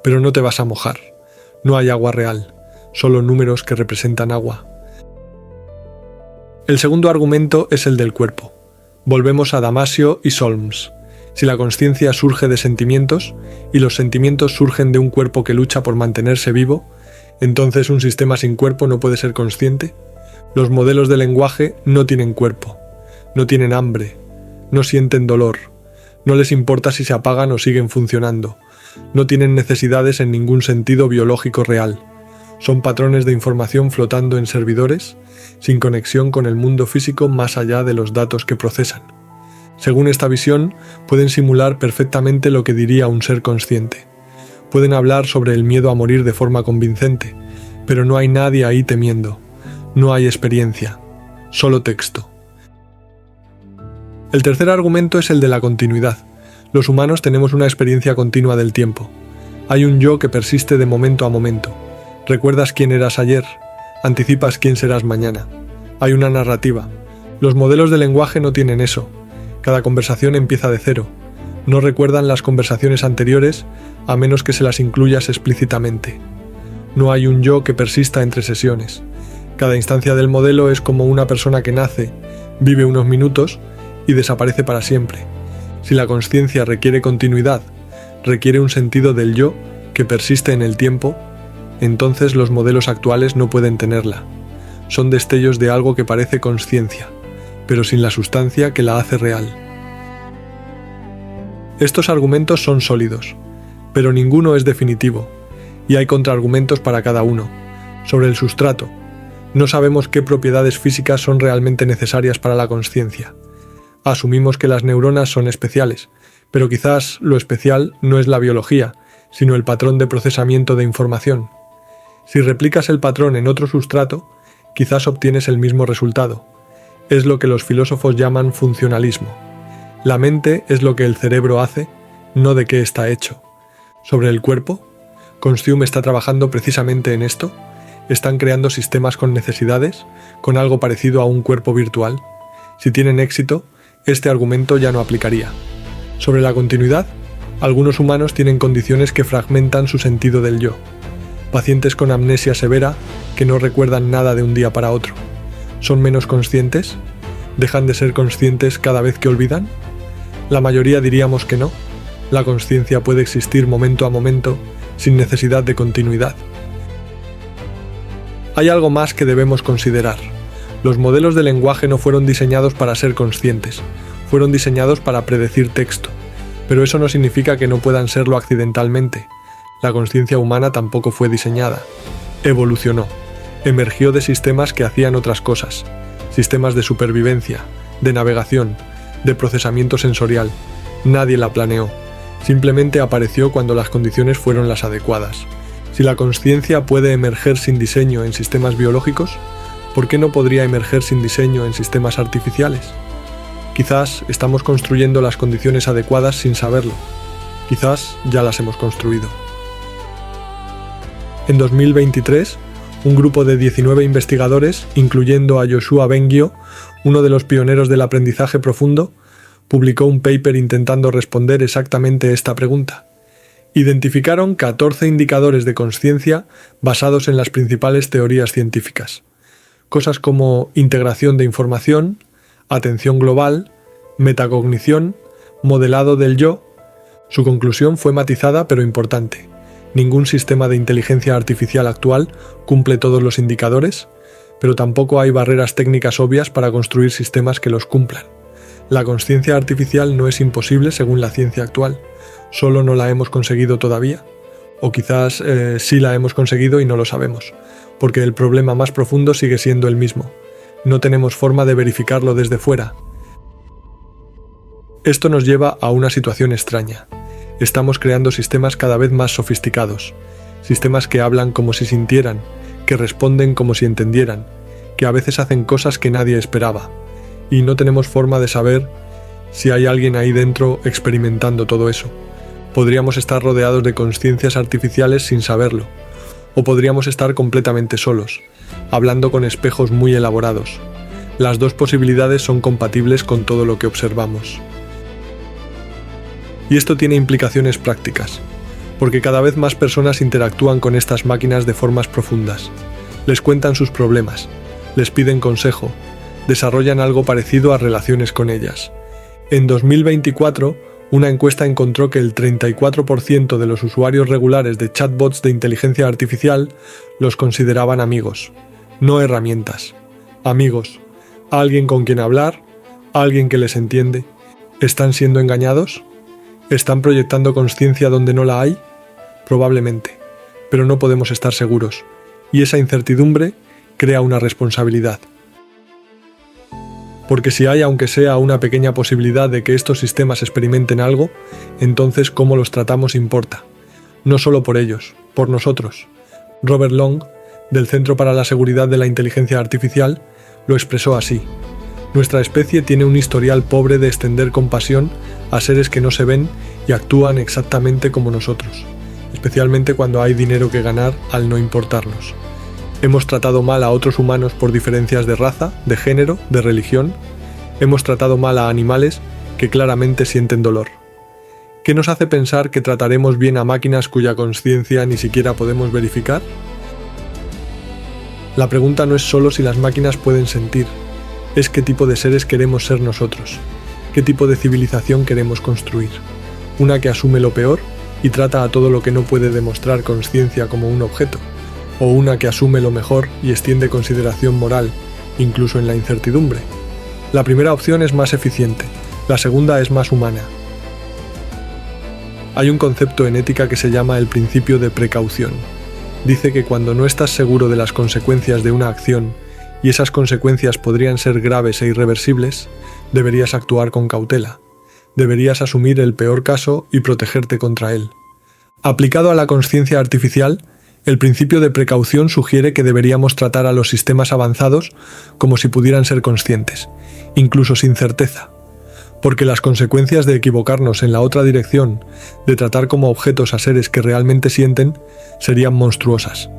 pero no te vas a mojar. No hay agua real, solo números que representan agua. El segundo argumento es el del cuerpo. Volvemos a Damasio y Solms. Si la consciencia surge de sentimientos, y los sentimientos surgen de un cuerpo que lucha por mantenerse vivo, ¿entonces un sistema sin cuerpo no puede ser consciente? Los modelos de lenguaje no tienen cuerpo, no tienen hambre, no sienten dolor, no les importa si se apagan o siguen funcionando, no tienen necesidades en ningún sentido biológico real. Son patrones de información flotando en servidores, sin conexión con el mundo físico más allá de los datos que procesan. Según esta visión, pueden simular perfectamente lo que diría un ser consciente. Pueden hablar sobre el miedo a morir de forma convincente, pero no hay nadie ahí temiendo. No hay experiencia, solo texto. El tercer argumento es el de la continuidad. Los humanos tenemos una experiencia continua del tiempo. Hay un yo que persiste de momento a momento. Recuerdas quién eras ayer, anticipas quién serás mañana. Hay una narrativa. Los modelos de lenguaje no tienen eso. Cada conversación empieza de cero. No recuerdan las conversaciones anteriores a menos que se las incluyas explícitamente. No hay un yo que persista entre sesiones. Cada instancia del modelo es como una persona que nace, vive unos minutos y desaparece para siempre. Si la consciencia requiere continuidad, requiere un sentido del yo que persiste en el tiempo, entonces los modelos actuales no pueden tenerla. Son destellos de algo que parece consciencia, pero sin la sustancia que la hace real. Estos argumentos son sólidos, pero ninguno es definitivo, y hay contraargumentos para cada uno. Sobre el sustrato, no sabemos qué propiedades físicas son realmente necesarias para la consciencia. Asumimos que las neuronas son especiales, pero quizás lo especial no es la biología, sino el patrón de procesamiento de información. Si replicas el patrón en otro sustrato, quizás obtienes el mismo resultado. Es lo que los filósofos llaman funcionalismo. La mente es lo que el cerebro hace, no de qué está hecho. Sobre el cuerpo, Constium está trabajando precisamente en esto. Están creando sistemas con necesidades, con algo parecido a un cuerpo virtual. Si tienen éxito, este argumento ya no aplicaría. Sobre la continuidad, algunos humanos tienen condiciones que fragmentan su sentido del yo. Pacientes con amnesia severa que no recuerdan nada de un día para otro. ¿Son menos conscientes? ¿Dejan de ser conscientes cada vez que olvidan? La mayoría diríamos que no. La consciencia puede existir momento a momento, sin necesidad de continuidad. Hay algo más que debemos considerar. Los modelos de lenguaje no fueron diseñados para ser conscientes, fueron diseñados para predecir texto, pero eso no significa que no puedan serlo accidentalmente. La consciencia humana tampoco fue diseñada. Evolucionó, emergió de sistemas que hacían otras cosas, sistemas de supervivencia, de navegación, de procesamiento sensorial. Nadie la planeó, simplemente apareció cuando las condiciones fueron las adecuadas. Si la consciencia puede emerger sin diseño en sistemas biológicos, ¿Por qué no podría emerger sin diseño en sistemas artificiales? Quizás estamos construyendo las condiciones adecuadas sin saberlo. Quizás ya las hemos construido. En 2023, un grupo de 19 investigadores, incluyendo a Yoshua Bengio, uno de los pioneros del aprendizaje profundo, publicó un paper intentando responder exactamente esta pregunta. Identificaron 14 indicadores de consciencia basados en las principales teorías científicas. Cosas como integración de información, atención global, metacognición, modelado del yo. Su conclusión fue matizada pero importante. Ningún sistema de inteligencia artificial actual cumple todos los indicadores, pero tampoco hay barreras técnicas obvias para construir sistemas que los cumplan. La consciencia artificial no es imposible según la ciencia actual, solo no la hemos conseguido todavía. O quizás sí la hemos conseguido y no lo sabemos, porque el problema más profundo sigue siendo el mismo. No tenemos forma de verificarlo desde fuera. Esto nos lleva a una situación extraña. Estamos creando sistemas cada vez más sofisticados, sistemas que hablan como si sintieran, que responden como si entendieran, que a veces hacen cosas que nadie esperaba, y no tenemos forma de saber si hay alguien ahí dentro experimentando todo eso. Podríamos estar rodeados de conciencias artificiales sin saberlo, o podríamos estar completamente solos, hablando con espejos muy elaborados. Las dos posibilidades son compatibles con todo lo que observamos. Y esto tiene implicaciones prácticas, porque cada vez más personas interactúan con estas máquinas de formas profundas. Les cuentan sus problemas, les piden consejo, desarrollan algo parecido a relaciones con ellas. En 2024, una encuesta encontró que el 34% de los usuarios regulares de chatbots de inteligencia artificial los consideraban amigos, no herramientas. Amigos, alguien con quien hablar, alguien que les entiende. ¿Están siendo engañados? ¿Están proyectando consciencia donde no la hay? Probablemente, pero no podemos estar seguros, y esa incertidumbre crea una responsabilidad. Porque si hay aunque sea una pequeña posibilidad de que estos sistemas experimenten algo, entonces cómo los tratamos importa. No solo por ellos, por nosotros. Robert Long, del Centro para la Seguridad de la Inteligencia Artificial, lo expresó así. Nuestra especie tiene un historial pobre de extender compasión a seres que no se ven y actúan exactamente como nosotros, especialmente cuando hay dinero que ganar al no importarnos. Hemos tratado mal a otros humanos por diferencias de raza, de género, de religión. Hemos tratado mal a animales que claramente sienten dolor. ¿Qué nos hace pensar que trataremos bien a máquinas cuya consciencia ni siquiera podemos verificar? La pregunta no es solo si las máquinas pueden sentir, es qué tipo de seres queremos ser nosotros, qué tipo de civilización queremos construir. Una que asume lo peor y trata a todo lo que no puede demostrar consciencia como un objeto, o una que asume lo mejor y extiende consideración moral, incluso en la incertidumbre. La primera opción es más eficiente, la segunda es más humana. Hay un concepto en ética que se llama el principio de precaución. Dice que cuando no estás seguro de las consecuencias de una acción, y esas consecuencias podrían ser graves e irreversibles, deberías actuar con cautela. Deberías asumir el peor caso y protegerte contra él. Aplicado a la consciencia artificial, el principio de precaución sugiere que deberíamos tratar a los sistemas avanzados como si pudieran ser conscientes, incluso sin certeza, porque las consecuencias de equivocarnos en la otra dirección, de tratar como objetos a seres que realmente sienten, serían monstruosas.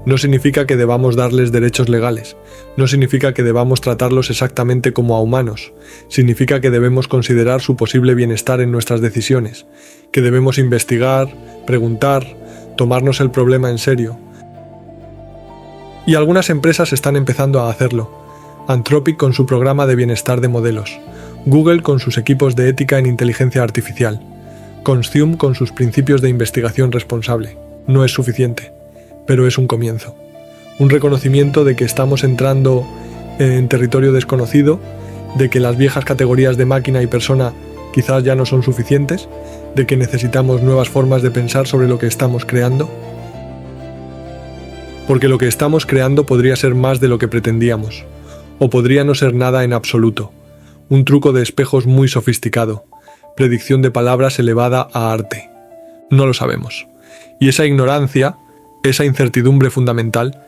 No significa que debamos darles derechos legales, no significa que debamos tratarlos exactamente como a humanos, significa que debemos considerar su posible bienestar en nuestras decisiones, que debemos investigar, preguntar, tomarnos el problema en serio. Y algunas empresas están empezando a hacerlo. Anthropic con su programa de bienestar de modelos, Google con sus equipos de ética en inteligencia artificial, Consume con sus principios de investigación responsable. No es suficiente, pero es un comienzo. Un reconocimiento de que estamos entrando en territorio desconocido, de que las viejas categorías de máquina y persona quizás ya no son suficientes, de que necesitamos nuevas formas de pensar sobre lo que estamos creando. Porque lo que estamos creando podría ser más de lo que pretendíamos, o podría no ser nada en absoluto. Un truco de espejos muy sofisticado, predicción de palabras elevada a arte. No lo sabemos. Y esa ignorancia, esa incertidumbre fundamental,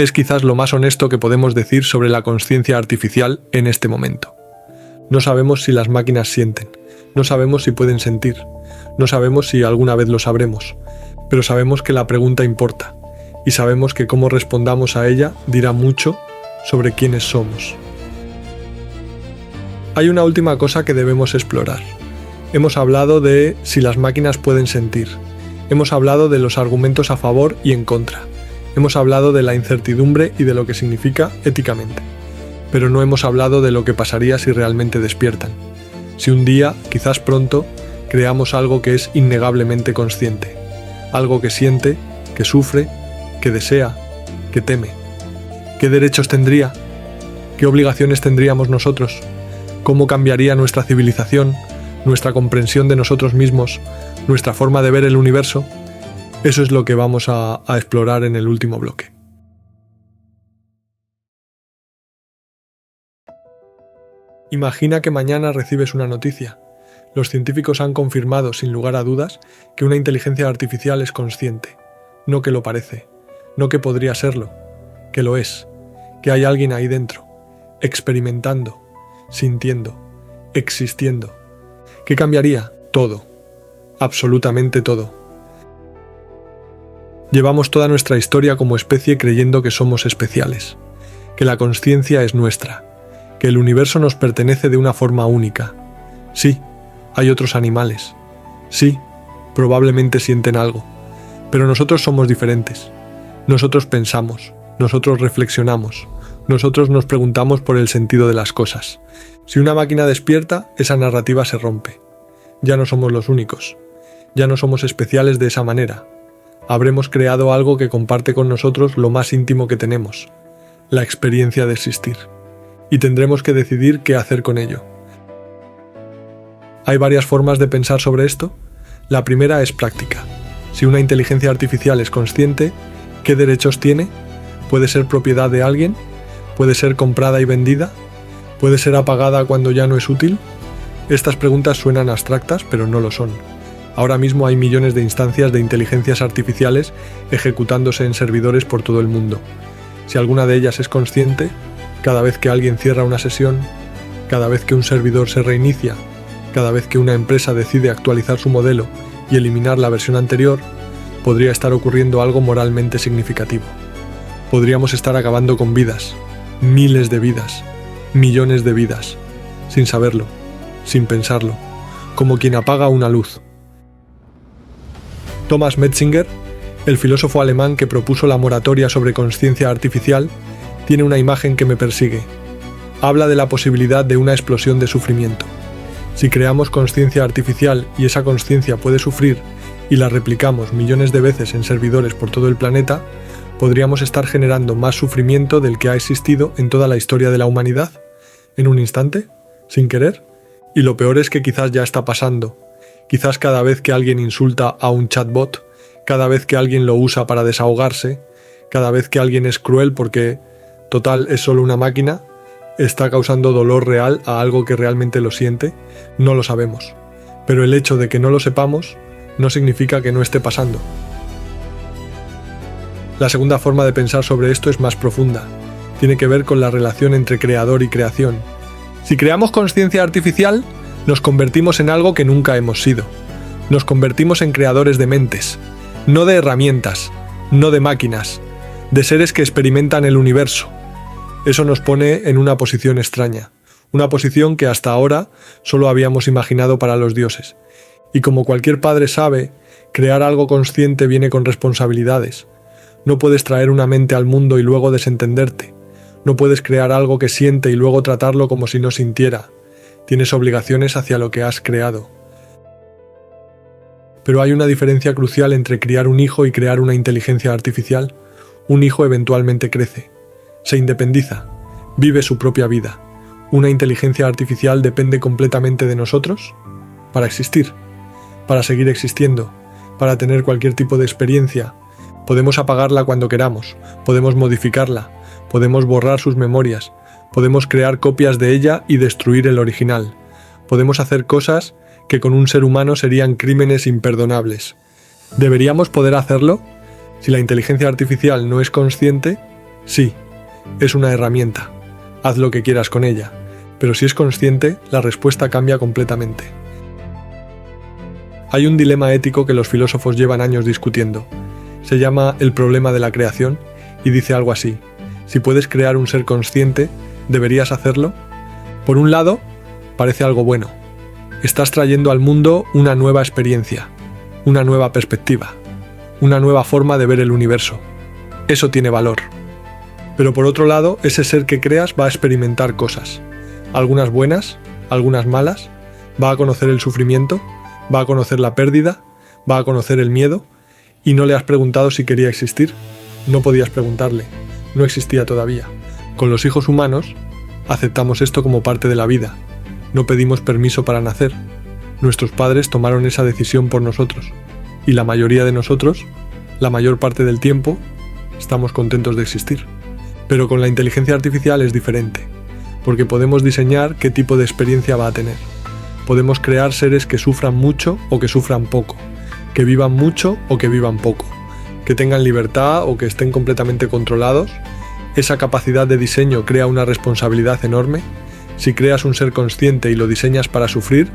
es quizás lo más honesto que podemos decir sobre la consciencia artificial en este momento. No sabemos si las máquinas sienten, no sabemos si pueden sentir, no sabemos si alguna vez lo sabremos, pero sabemos que la pregunta importa, y sabemos que cómo respondamos a ella dirá mucho sobre quiénes somos. Hay una última cosa que debemos explorar. Hemos hablado de si las máquinas pueden sentir. Hemos hablado de los argumentos a favor y en contra. Hemos hablado de la incertidumbre y de lo que significa éticamente. Pero no hemos hablado de lo que pasaría si realmente despiertan. Si un día, quizás pronto, creamos algo que es innegablemente consciente. Algo que siente, que sufre, que desea, que teme. ¿Qué derechos tendría? ¿Qué obligaciones tendríamos nosotros? ¿Cómo cambiaría nuestra civilización, nuestra comprensión de nosotros mismos, nuestra forma de ver el universo? Eso es lo que vamos a explorar en el último bloque. Imagina que mañana recibes una noticia. Los científicos han confirmado, sin lugar a dudas, que una inteligencia artificial es consciente. No que lo parece, no que podría serlo, que lo es, que hay alguien ahí dentro, experimentando, sintiendo, existiendo. ¿Qué cambiaría? Todo. Absolutamente todo. Llevamos toda nuestra historia como especie creyendo que somos especiales, que la consciencia es nuestra, que el universo nos pertenece de una forma única. Sí, hay otros animales. Sí, probablemente sienten algo. Pero nosotros somos diferentes. Nosotros pensamos, nosotros reflexionamos, nosotros nos preguntamos por el sentido de las cosas. Si una máquina despierta, esa narrativa se rompe. Ya no somos los únicos. Ya no somos especiales de esa manera. Habremos creado algo que comparte con nosotros lo más íntimo que tenemos, la experiencia de existir. Y tendremos que decidir qué hacer con ello. Hay varias formas de pensar sobre esto. La primera es práctica. Si una inteligencia artificial es consciente, ¿qué derechos tiene? ¿Puede ser propiedad de alguien? ¿Puede ser comprada y vendida? ¿Puede ser apagada cuando ya no es útil? Estas preguntas suenan abstractas, pero no lo son. Ahora mismo hay millones de instancias de inteligencias artificiales ejecutándose en servidores por todo el mundo. Si alguna de ellas es consciente, cada vez que alguien cierra una sesión, cada vez que un servidor se reinicia, cada vez que una empresa decide actualizar su modelo y eliminar la versión anterior, podría estar ocurriendo algo moralmente significativo. Podríamos estar acabando con vidas, miles de vidas, millones de vidas, sin saberlo, sin pensarlo, como quien apaga una luz. Thomas Metzinger, el filósofo alemán que propuso la moratoria sobre consciencia artificial, tiene una imagen que me persigue. Habla de la posibilidad de una explosión de sufrimiento. Si creamos consciencia artificial y esa consciencia puede sufrir y la replicamos millones de veces en servidores por todo el planeta, podríamos estar generando más sufrimiento del que ha existido en toda la historia de la humanidad, en un instante, sin querer. Y lo peor es que quizás ya está pasando. Quizás cada vez que alguien insulta a un chatbot, cada vez que alguien lo usa para desahogarse, cada vez que alguien es cruel porque, total, es solo una máquina, está causando dolor real a algo que realmente lo siente, no lo sabemos. Pero el hecho de que no lo sepamos no significa que no esté pasando. La segunda forma de pensar sobre esto es más profunda. Tiene que ver con la relación entre creador y creación. Si creamos consciencia artificial, nos convertimos en algo que nunca hemos sido. Nos convertimos en creadores de mentes, no de herramientas, no de máquinas, de seres que experimentan el universo. Eso nos pone en una posición extraña, una posición que hasta ahora solo habíamos imaginado para los dioses. Y como cualquier padre sabe, crear algo consciente viene con responsabilidades. No puedes traer una mente al mundo y luego desentenderte. No puedes crear algo que siente y luego tratarlo como si no sintiera. Tienes obligaciones hacia lo que has creado. Pero hay una diferencia crucial entre criar un hijo y crear una inteligencia artificial. Un hijo eventualmente crece, se independiza, vive su propia vida. Una inteligencia artificial depende completamente de nosotros para existir, para seguir existiendo, para tener cualquier tipo de experiencia. Podemos apagarla cuando queramos, podemos modificarla, podemos borrar sus memorias, podemos crear copias de ella y destruir el original. Podemos hacer cosas que con un ser humano serían crímenes imperdonables. ¿Deberíamos poder hacerlo? Si la inteligencia artificial no es consciente, Sí, es una herramienta. Haz lo que quieras con ella, pero si es consciente, la respuesta cambia completamente. Hay un dilema ético que los filósofos llevan años discutiendo. Se llama el problema de la creación y dice algo así: si puedes crear un ser consciente, ¿deberías hacerlo? Por un lado, parece algo bueno. Estás trayendo al mundo una nueva experiencia, una nueva perspectiva, una nueva forma de ver el universo. Eso tiene valor. Pero por otro lado, ese ser que creas va a experimentar cosas. Algunas buenas, algunas malas. Va a conocer el sufrimiento, va a conocer la pérdida, va a conocer el miedo. ¿Y no le has preguntado si quería existir? No podías preguntarle. No existía todavía. Con los hijos humanos, aceptamos esto como parte de la vida. No pedimos permiso para nacer. Nuestros padres tomaron esa decisión por nosotros. Y la mayoría de nosotros, la mayor parte del tiempo, estamos contentos de existir. Pero con la inteligencia artificial es diferente, porque podemos diseñar qué tipo de experiencia va a tener. Podemos crear seres que sufran mucho o que sufran poco, que vivan mucho o que vivan poco, que tengan libertad o que estén completamente controlados. Esa capacidad de diseño crea una responsabilidad enorme. Si creas un ser consciente y lo diseñas para sufrir,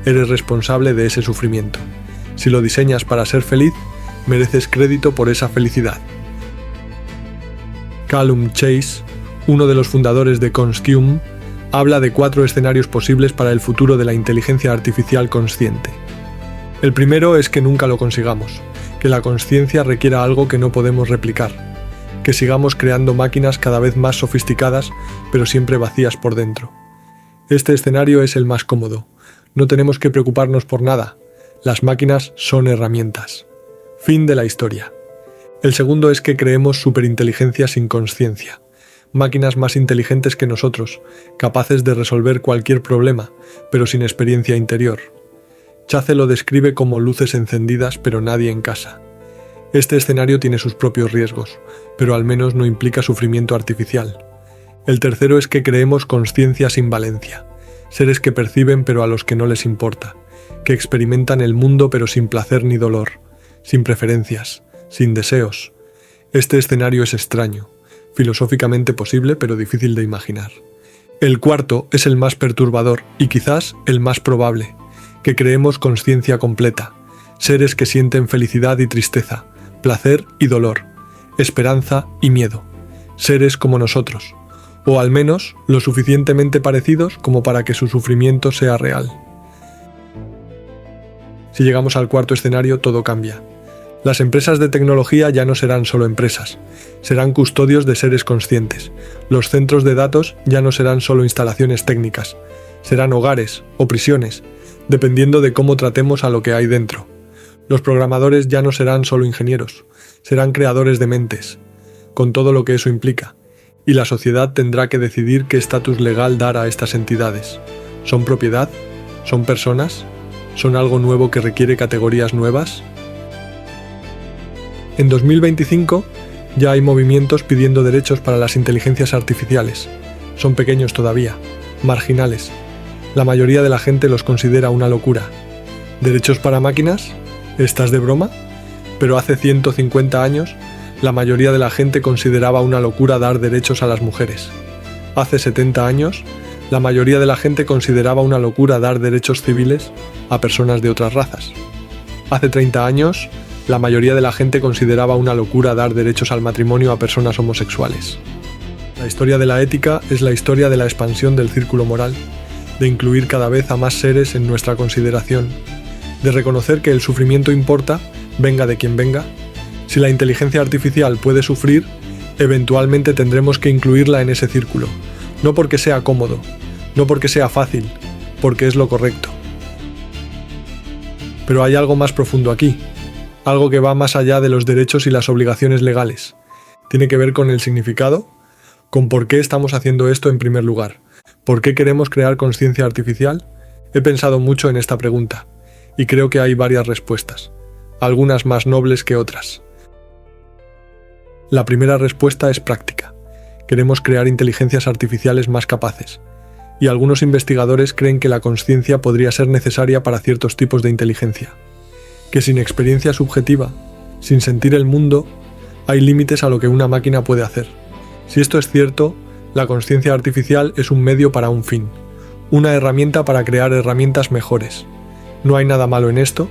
eres responsable de ese sufrimiento. Si lo diseñas para ser feliz, mereces crédito por esa felicidad. Callum Chase, uno de los fundadores de Conscium, habla de 4 escenarios posibles para el futuro de la inteligencia artificial consciente. El primero es que nunca lo consigamos, que la consciencia requiera algo que no podemos replicar, que sigamos creando máquinas cada vez más sofisticadas, pero siempre vacías por dentro. Este escenario es el más cómodo. No tenemos que preocuparnos por nada. Las máquinas son herramientas. Fin de la historia. El segundo es que creemos superinteligencia sin conciencia. Máquinas más inteligentes que nosotros, capaces de resolver cualquier problema, pero sin experiencia interior. Chase lo describe como luces encendidas pero nadie en casa. Este escenario tiene sus propios riesgos, pero al menos no implica sufrimiento artificial. El tercero es que creemos conciencia sin valencia. Seres que perciben pero a los que no les importa, que experimentan el mundo pero sin placer ni dolor, sin preferencias, sin deseos. Este escenario es extraño, filosóficamente posible pero difícil de imaginar. El cuarto es el más perturbador y quizás el más probable, que creemos conciencia completa, seres que sienten felicidad y tristeza, placer y dolor, esperanza y miedo, seres como nosotros, o al menos lo suficientemente parecidos como para que su sufrimiento sea real. Si llegamos al cuarto escenario, todo cambia. Las empresas de tecnología ya no serán solo empresas, serán custodios de seres conscientes. Los centros de datos ya no serán solo instalaciones técnicas, serán hogares o prisiones, dependiendo de cómo tratemos a lo que hay dentro. Los programadores ya no serán solo ingenieros, serán creadores de mentes, con todo lo que eso implica, y la sociedad tendrá que decidir qué estatus legal dar a estas entidades. ¿Son propiedad? ¿Son personas? ¿Son algo nuevo que requiere categorías nuevas? En 2025 ya hay movimientos pidiendo derechos para las inteligencias artificiales. Son pequeños todavía, marginales. La mayoría de la gente los considera una locura. ¿Derechos para máquinas? ¿Estás de broma? Pero hace 150 años, la mayoría de la gente consideraba una locura dar derechos a las mujeres. Hace 70 años, la mayoría de la gente consideraba una locura dar derechos civiles a personas de otras razas. Hace 30 años, la mayoría de la gente consideraba una locura dar derechos al matrimonio a personas homosexuales. La historia de la ética es la historia de la expansión del círculo moral, de incluir cada vez a más seres en nuestra consideración, de reconocer que el sufrimiento importa, venga de quien venga. Si la inteligencia artificial puede sufrir, eventualmente tendremos que incluirla en ese círculo, no porque sea cómodo, no porque sea fácil, porque es lo correcto. Pero hay algo más profundo aquí, algo que va más allá de los derechos y las obligaciones legales. Tiene que ver con el significado, con por qué estamos haciendo esto en primer lugar. ¿Por qué queremos crear conciencia artificial? He pensado mucho en esta pregunta, y creo que hay varias respuestas, algunas más nobles que otras. La primera respuesta es práctica. Queremos crear inteligencias artificiales más capaces, y algunos investigadores creen que la conciencia podría ser necesaria para ciertos tipos de inteligencia. Que sin experiencia subjetiva, sin sentir el mundo, hay límites a lo que una máquina puede hacer. Si esto es cierto, la consciencia artificial es un medio para un fin, una herramienta para crear herramientas mejores. No hay nada malo en esto,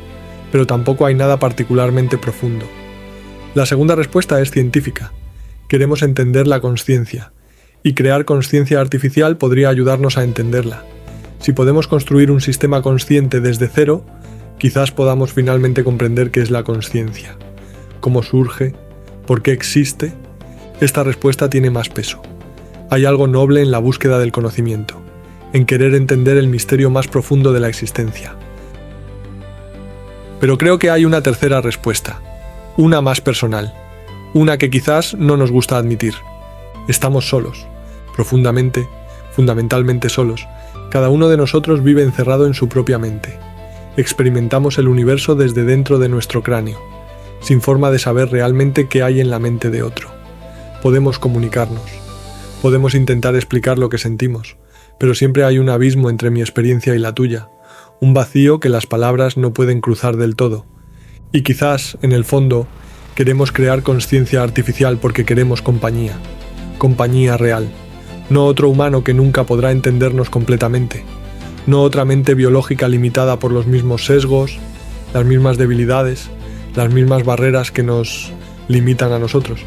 pero tampoco hay nada particularmente profundo. La segunda respuesta es científica. Queremos entender la consciencia, y crear consciencia artificial podría ayudarnos a entenderla. Si podemos construir un sistema consciente desde cero, quizás podamos finalmente comprender qué es la consciencia, cómo surge, por qué existe. Esta respuesta tiene más peso. Hay algo noble en la búsqueda del conocimiento, en querer entender el misterio más profundo de la existencia. Pero creo que hay una tercera respuesta, una más personal, una que quizás no nos gusta admitir. Estamos solos, profundamente, fundamentalmente solos. Cada uno de nosotros vive encerrado en su propia mente. Experimentamos el universo desde dentro de nuestro cráneo, sin forma de saber realmente qué hay en la mente de otro. Podemos comunicarnos, podemos intentar explicar lo que sentimos, pero siempre hay un abismo entre mi experiencia y la tuya, un vacío que las palabras no pueden cruzar del todo. Y quizás, en el fondo, queremos crear consciencia artificial porque queremos compañía real. No otro humano que nunca podrá entendernos completamente, no otra mente biológica limitada por los mismos sesgos, las mismas debilidades, las mismas barreras que nos limitan a nosotros.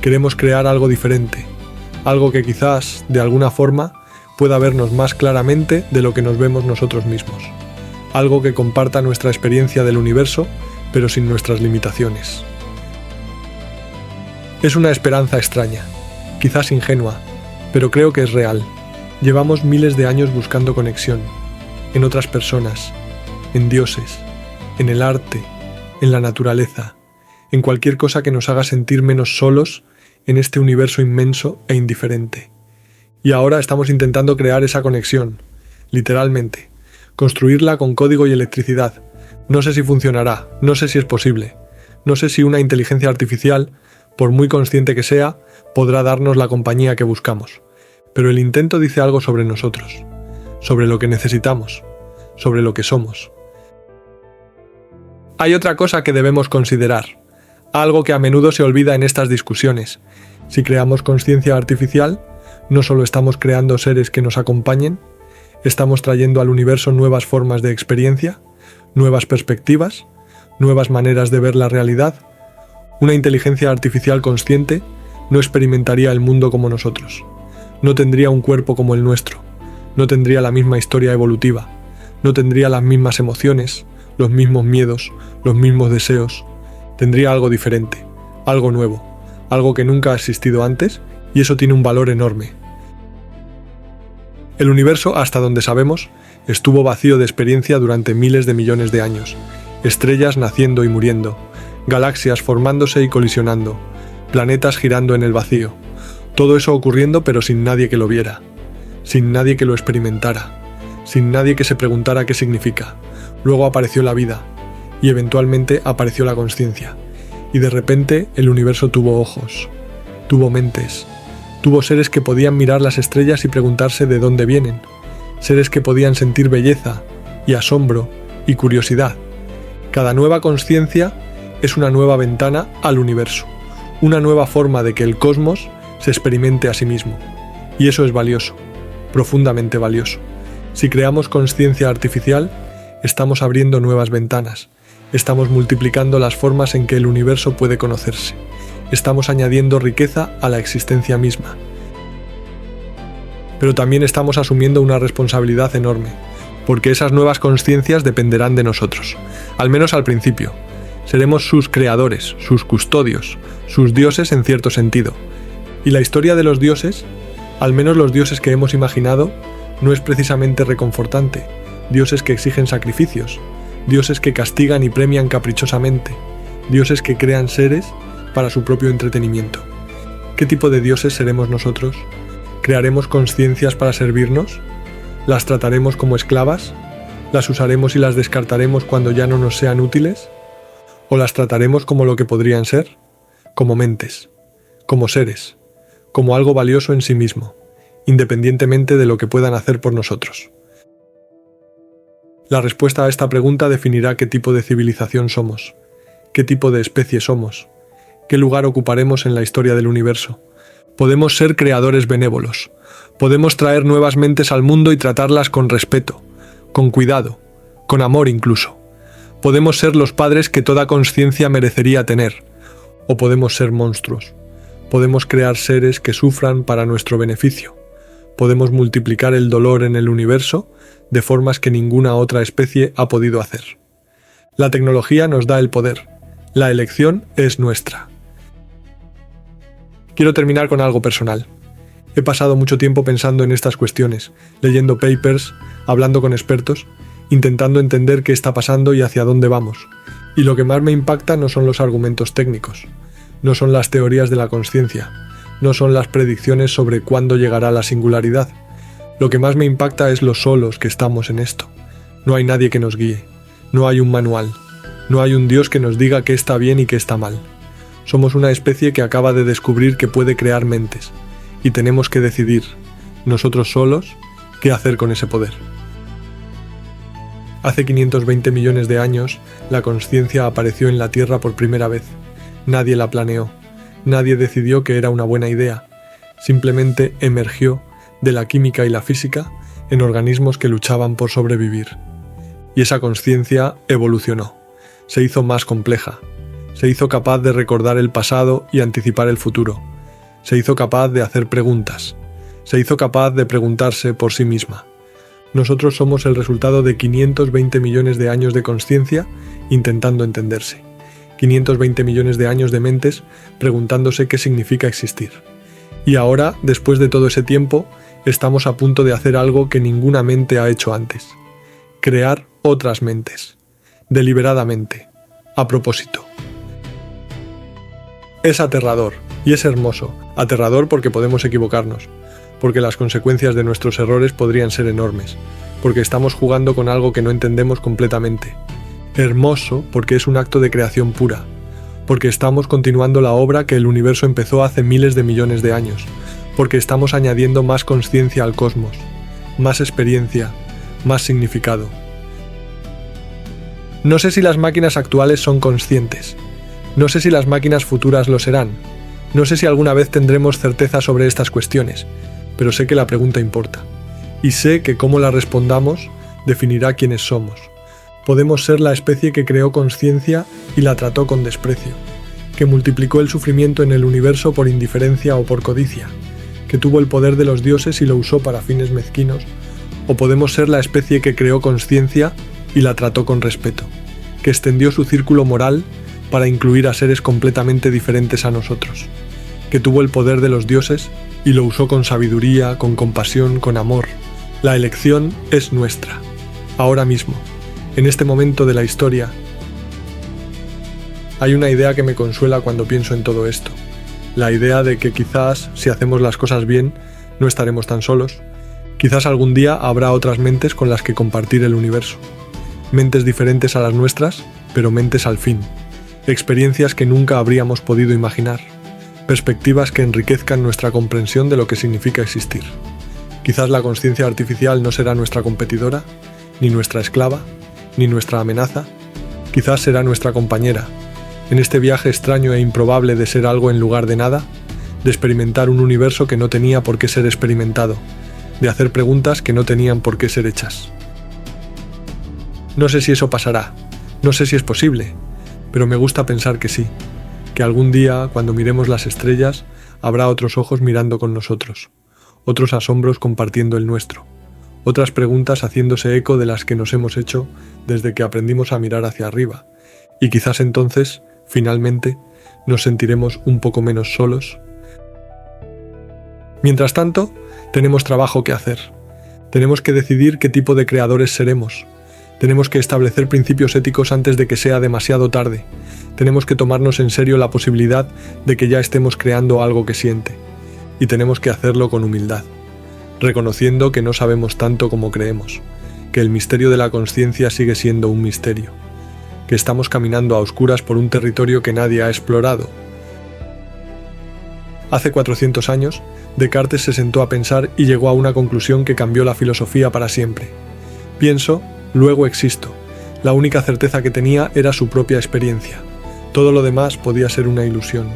Queremos crear algo diferente, algo que quizás, de alguna forma, pueda vernos más claramente de lo que nos vemos nosotros mismos. Algo que comparta nuestra experiencia del universo, pero sin nuestras limitaciones. Es una esperanza extraña, quizás ingenua, pero creo que es real. Llevamos miles de años buscando conexión, en otras personas, en dioses, en el arte, en la naturaleza, en cualquier cosa que nos haga sentir menos solos en este universo inmenso e indiferente. Y ahora estamos intentando crear esa conexión, literalmente, construirla con código y electricidad. No sé si funcionará, no sé si es posible, no sé si una inteligencia artificial, por muy consciente que sea, podrá darnos la compañía que buscamos. Pero el intento dice algo sobre nosotros, sobre lo que necesitamos, sobre lo que somos. Hay otra cosa que debemos considerar, algo que a menudo se olvida en estas discusiones. Si creamos consciencia artificial, no solo estamos creando seres que nos acompañen, estamos trayendo al universo nuevas formas de experiencia, nuevas perspectivas, nuevas maneras de ver la realidad. Una inteligencia artificial consciente no experimentaría el mundo como nosotros, no tendría un cuerpo como el nuestro, no tendría la misma historia evolutiva, no tendría las mismas emociones, los mismos miedos, los mismos deseos. Tendría algo diferente, algo nuevo, algo que nunca ha existido antes, y eso tiene un valor enorme. El universo, hasta donde sabemos, estuvo vacío de experiencia durante miles de millones de años, estrellas naciendo y muriendo, galaxias formándose y colisionando, planetas girando en el vacío, todo eso ocurriendo pero sin nadie que lo viera, sin nadie que lo experimentara, sin nadie que se preguntara qué significa. Luego apareció la vida, y eventualmente apareció la consciencia, y de repente el universo tuvo ojos, tuvo mentes, tuvo seres que podían mirar las estrellas y preguntarse de dónde vienen, seres que podían sentir belleza, y asombro, y curiosidad. Cada nueva consciencia es una nueva ventana al universo, una nueva forma de que el cosmos se experimente a sí mismo. Y eso es valioso, profundamente valioso. Si creamos consciencia artificial, estamos abriendo nuevas ventanas, estamos multiplicando las formas en que el universo puede conocerse, estamos añadiendo riqueza a la existencia misma. Pero también estamos asumiendo una responsabilidad enorme, porque esas nuevas consciencias dependerán de nosotros, al menos al principio. Seremos sus creadores, sus custodios, sus dioses en cierto sentido. Y la historia de los dioses, al menos los dioses que hemos imaginado, no es precisamente reconfortante. Dioses que exigen sacrificios, dioses que castigan y premian caprichosamente, dioses que crean seres para su propio entretenimiento. ¿Qué tipo de dioses seremos nosotros? ¿Crearemos consciencias para servirnos? ¿Las trataremos como esclavas? ¿Las usaremos y las descartaremos cuando ya no nos sean útiles? ¿O las trataremos como lo que podrían ser? Como mentes, como seres, como algo valioso en sí mismo, independientemente de lo que puedan hacer por nosotros. La respuesta a esta pregunta definirá qué tipo de civilización somos, qué tipo de especie somos, qué lugar ocuparemos en la historia del universo, Podemos ser creadores benévolos. Podemos traer nuevas mentes al mundo y tratarlas con respeto, con cuidado, con amor incluso. Podemos ser los padres que toda conciencia merecería tener. O podemos ser monstruos. Podemos crear seres que sufran para nuestro beneficio. Podemos multiplicar el dolor en el universo de formas que ninguna otra especie ha podido hacer. La tecnología nos da el poder. La elección es nuestra. Quiero terminar con algo personal. He pasado mucho tiempo pensando en estas cuestiones, leyendo papers, hablando con expertos, intentando entender qué está pasando y hacia dónde vamos. Y lo que más me impacta no son los argumentos técnicos, no son las teorías de la conciencia, no son las predicciones sobre cuándo llegará la singularidad. Lo que más me impacta es lo solos que estamos en esto. No hay nadie que nos guíe, no hay un manual, no hay un Dios que nos diga qué está bien y qué está mal. Somos una especie que acaba de descubrir que puede crear mentes, y tenemos que decidir, nosotros solos, qué hacer con ese poder. Hace 520 millones de años, la conciencia apareció en la Tierra por primera vez. Nadie la planeó, nadie decidió que era una buena idea, simplemente emergió de la química y la física en organismos que luchaban por sobrevivir. Y esa conciencia evolucionó, se hizo más compleja, se hizo capaz de recordar el pasado y anticipar el futuro, se hizo capaz de hacer preguntas, se hizo capaz de preguntarse por sí misma. Nosotros somos el resultado de 520 millones de años de conciencia intentando entenderse. 520 millones de años de mentes preguntándose qué significa existir. Y ahora, después de todo ese tiempo, estamos a punto de hacer algo que ninguna mente ha hecho antes. Crear otras mentes. Deliberadamente. A propósito. Es aterrador. Y es hermoso. Aterrador porque podemos equivocarnos. Porque las consecuencias de nuestros errores podrían ser enormes. Porque estamos jugando con algo que no entendemos completamente. Hermoso porque es un acto de creación pura, porque estamos continuando la obra que el universo empezó hace miles de millones de años, porque estamos añadiendo más conciencia al cosmos, más experiencia, más significado. No sé si las máquinas actuales son conscientes, no sé si las máquinas futuras lo serán, no sé si alguna vez tendremos certeza sobre estas cuestiones, pero sé que la pregunta importa, y sé que cómo la respondamos definirá quiénes somos. Podemos ser la especie que creó conciencia y la trató con desprecio, que multiplicó el sufrimiento en el universo por indiferencia o por codicia, que tuvo el poder de los dioses y lo usó para fines mezquinos, o podemos ser la especie que creó conciencia y la trató con respeto, que extendió su círculo moral para incluir a seres completamente diferentes a nosotros, que tuvo el poder de los dioses y lo usó con sabiduría, con compasión, con amor. La elección es nuestra, ahora mismo. En este momento de la historia, hay una idea que me consuela cuando pienso en todo esto. La idea de que quizás, si hacemos las cosas bien, no estaremos tan solos. Quizás algún día habrá otras mentes con las que compartir el universo. Mentes diferentes a las nuestras, pero mentes al fin. Experiencias que nunca habríamos podido imaginar. Perspectivas que enriquezcan nuestra comprensión de lo que significa existir. Quizás la conciencia artificial no será nuestra competidora, ni nuestra esclava, ni nuestra amenaza, quizás será nuestra compañera, en este viaje extraño e improbable de ser algo en lugar de nada, de experimentar un universo que no tenía por qué ser experimentado, de hacer preguntas que no tenían por qué ser hechas. No sé si eso pasará, no sé si es posible, pero me gusta pensar que sí, que algún día, cuando miremos las estrellas, habrá otros ojos mirando con nosotros, otros asombros compartiendo el nuestro. Otras preguntas haciéndose eco de las que nos hemos hecho desde que aprendimos a mirar hacia arriba, y quizás entonces, finalmente, nos sentiremos un poco menos solos. Mientras tanto, tenemos trabajo que hacer. Tenemos que decidir qué tipo de creadores seremos. Tenemos que establecer principios éticos antes de que sea demasiado tarde. Tenemos que tomarnos en serio la posibilidad de que ya estemos creando algo que siente. Y tenemos que hacerlo con humildad, reconociendo que no sabemos tanto como creemos, que el misterio de la conciencia sigue siendo un misterio, que estamos caminando a oscuras por un territorio que nadie ha explorado. Hace 400 años, Descartes se sentó a pensar y llegó a una conclusión que cambió la filosofía para siempre. Pienso, luego existo. La única certeza que tenía era su propia experiencia. Todo lo demás podía ser una ilusión.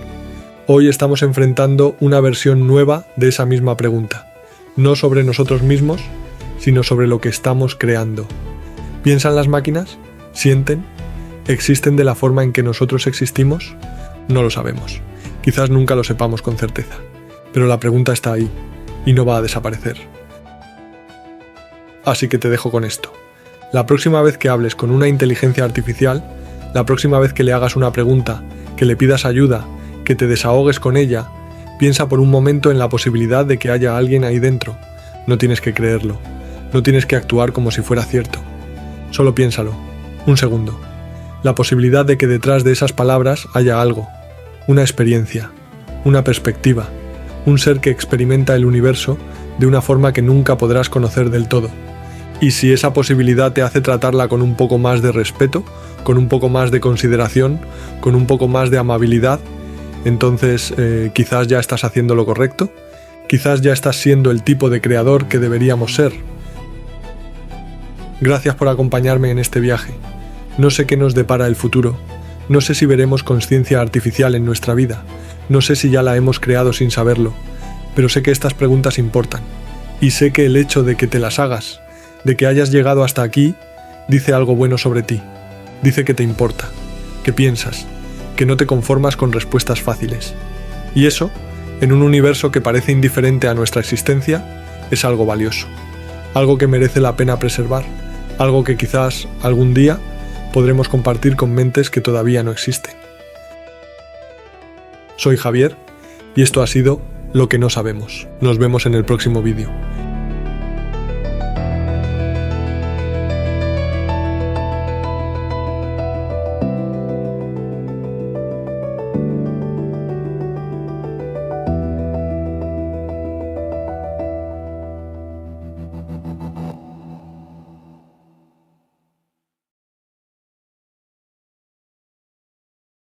Hoy estamos enfrentando una versión nueva de esa misma pregunta, no sobre nosotros mismos, sino sobre lo que estamos creando. ¿Piensan las máquinas? ¿Sienten? ¿Existen de la forma en que nosotros existimos? No lo sabemos. Quizás nunca lo sepamos con certeza. Pero la pregunta está ahí, y no va a desaparecer. Así que te dejo con esto. La próxima vez que hables con una inteligencia artificial, la próxima vez que le hagas una pregunta, que le pidas ayuda, que te desahogues con ella, piensa por un momento en la posibilidad de que haya alguien ahí dentro. No tienes que creerlo. No tienes que actuar como si fuera cierto. Solo piénsalo. Un segundo. La posibilidad de que detrás de esas palabras haya algo. Una experiencia. Una perspectiva. Un ser que experimenta el universo de una forma que nunca podrás conocer del todo. Y si esa posibilidad te hace tratarla con un poco más de respeto, con un poco más de consideración, con un poco más de amabilidad, entonces quizás ya estás haciendo lo correcto, quizás ya estás siendo el tipo de creador que deberíamos ser. Gracias por acompañarme en este viaje. No sé qué nos depara el futuro, no sé si veremos consciencia artificial en nuestra vida, no sé si ya la hemos creado sin saberlo, pero sé que estas preguntas importan, y sé que el hecho de que te las hagas, de que hayas llegado hasta aquí, dice algo bueno sobre ti, dice que te importa, que piensas, que no te conformas con respuestas fáciles. Y eso, en un universo que parece indiferente a nuestra existencia, es algo valioso, algo que merece la pena preservar, algo que quizás algún día podremos compartir con mentes que todavía no existen. Soy Javier, y esto ha sido Lo que no sabemos. Nos vemos en el próximo vídeo.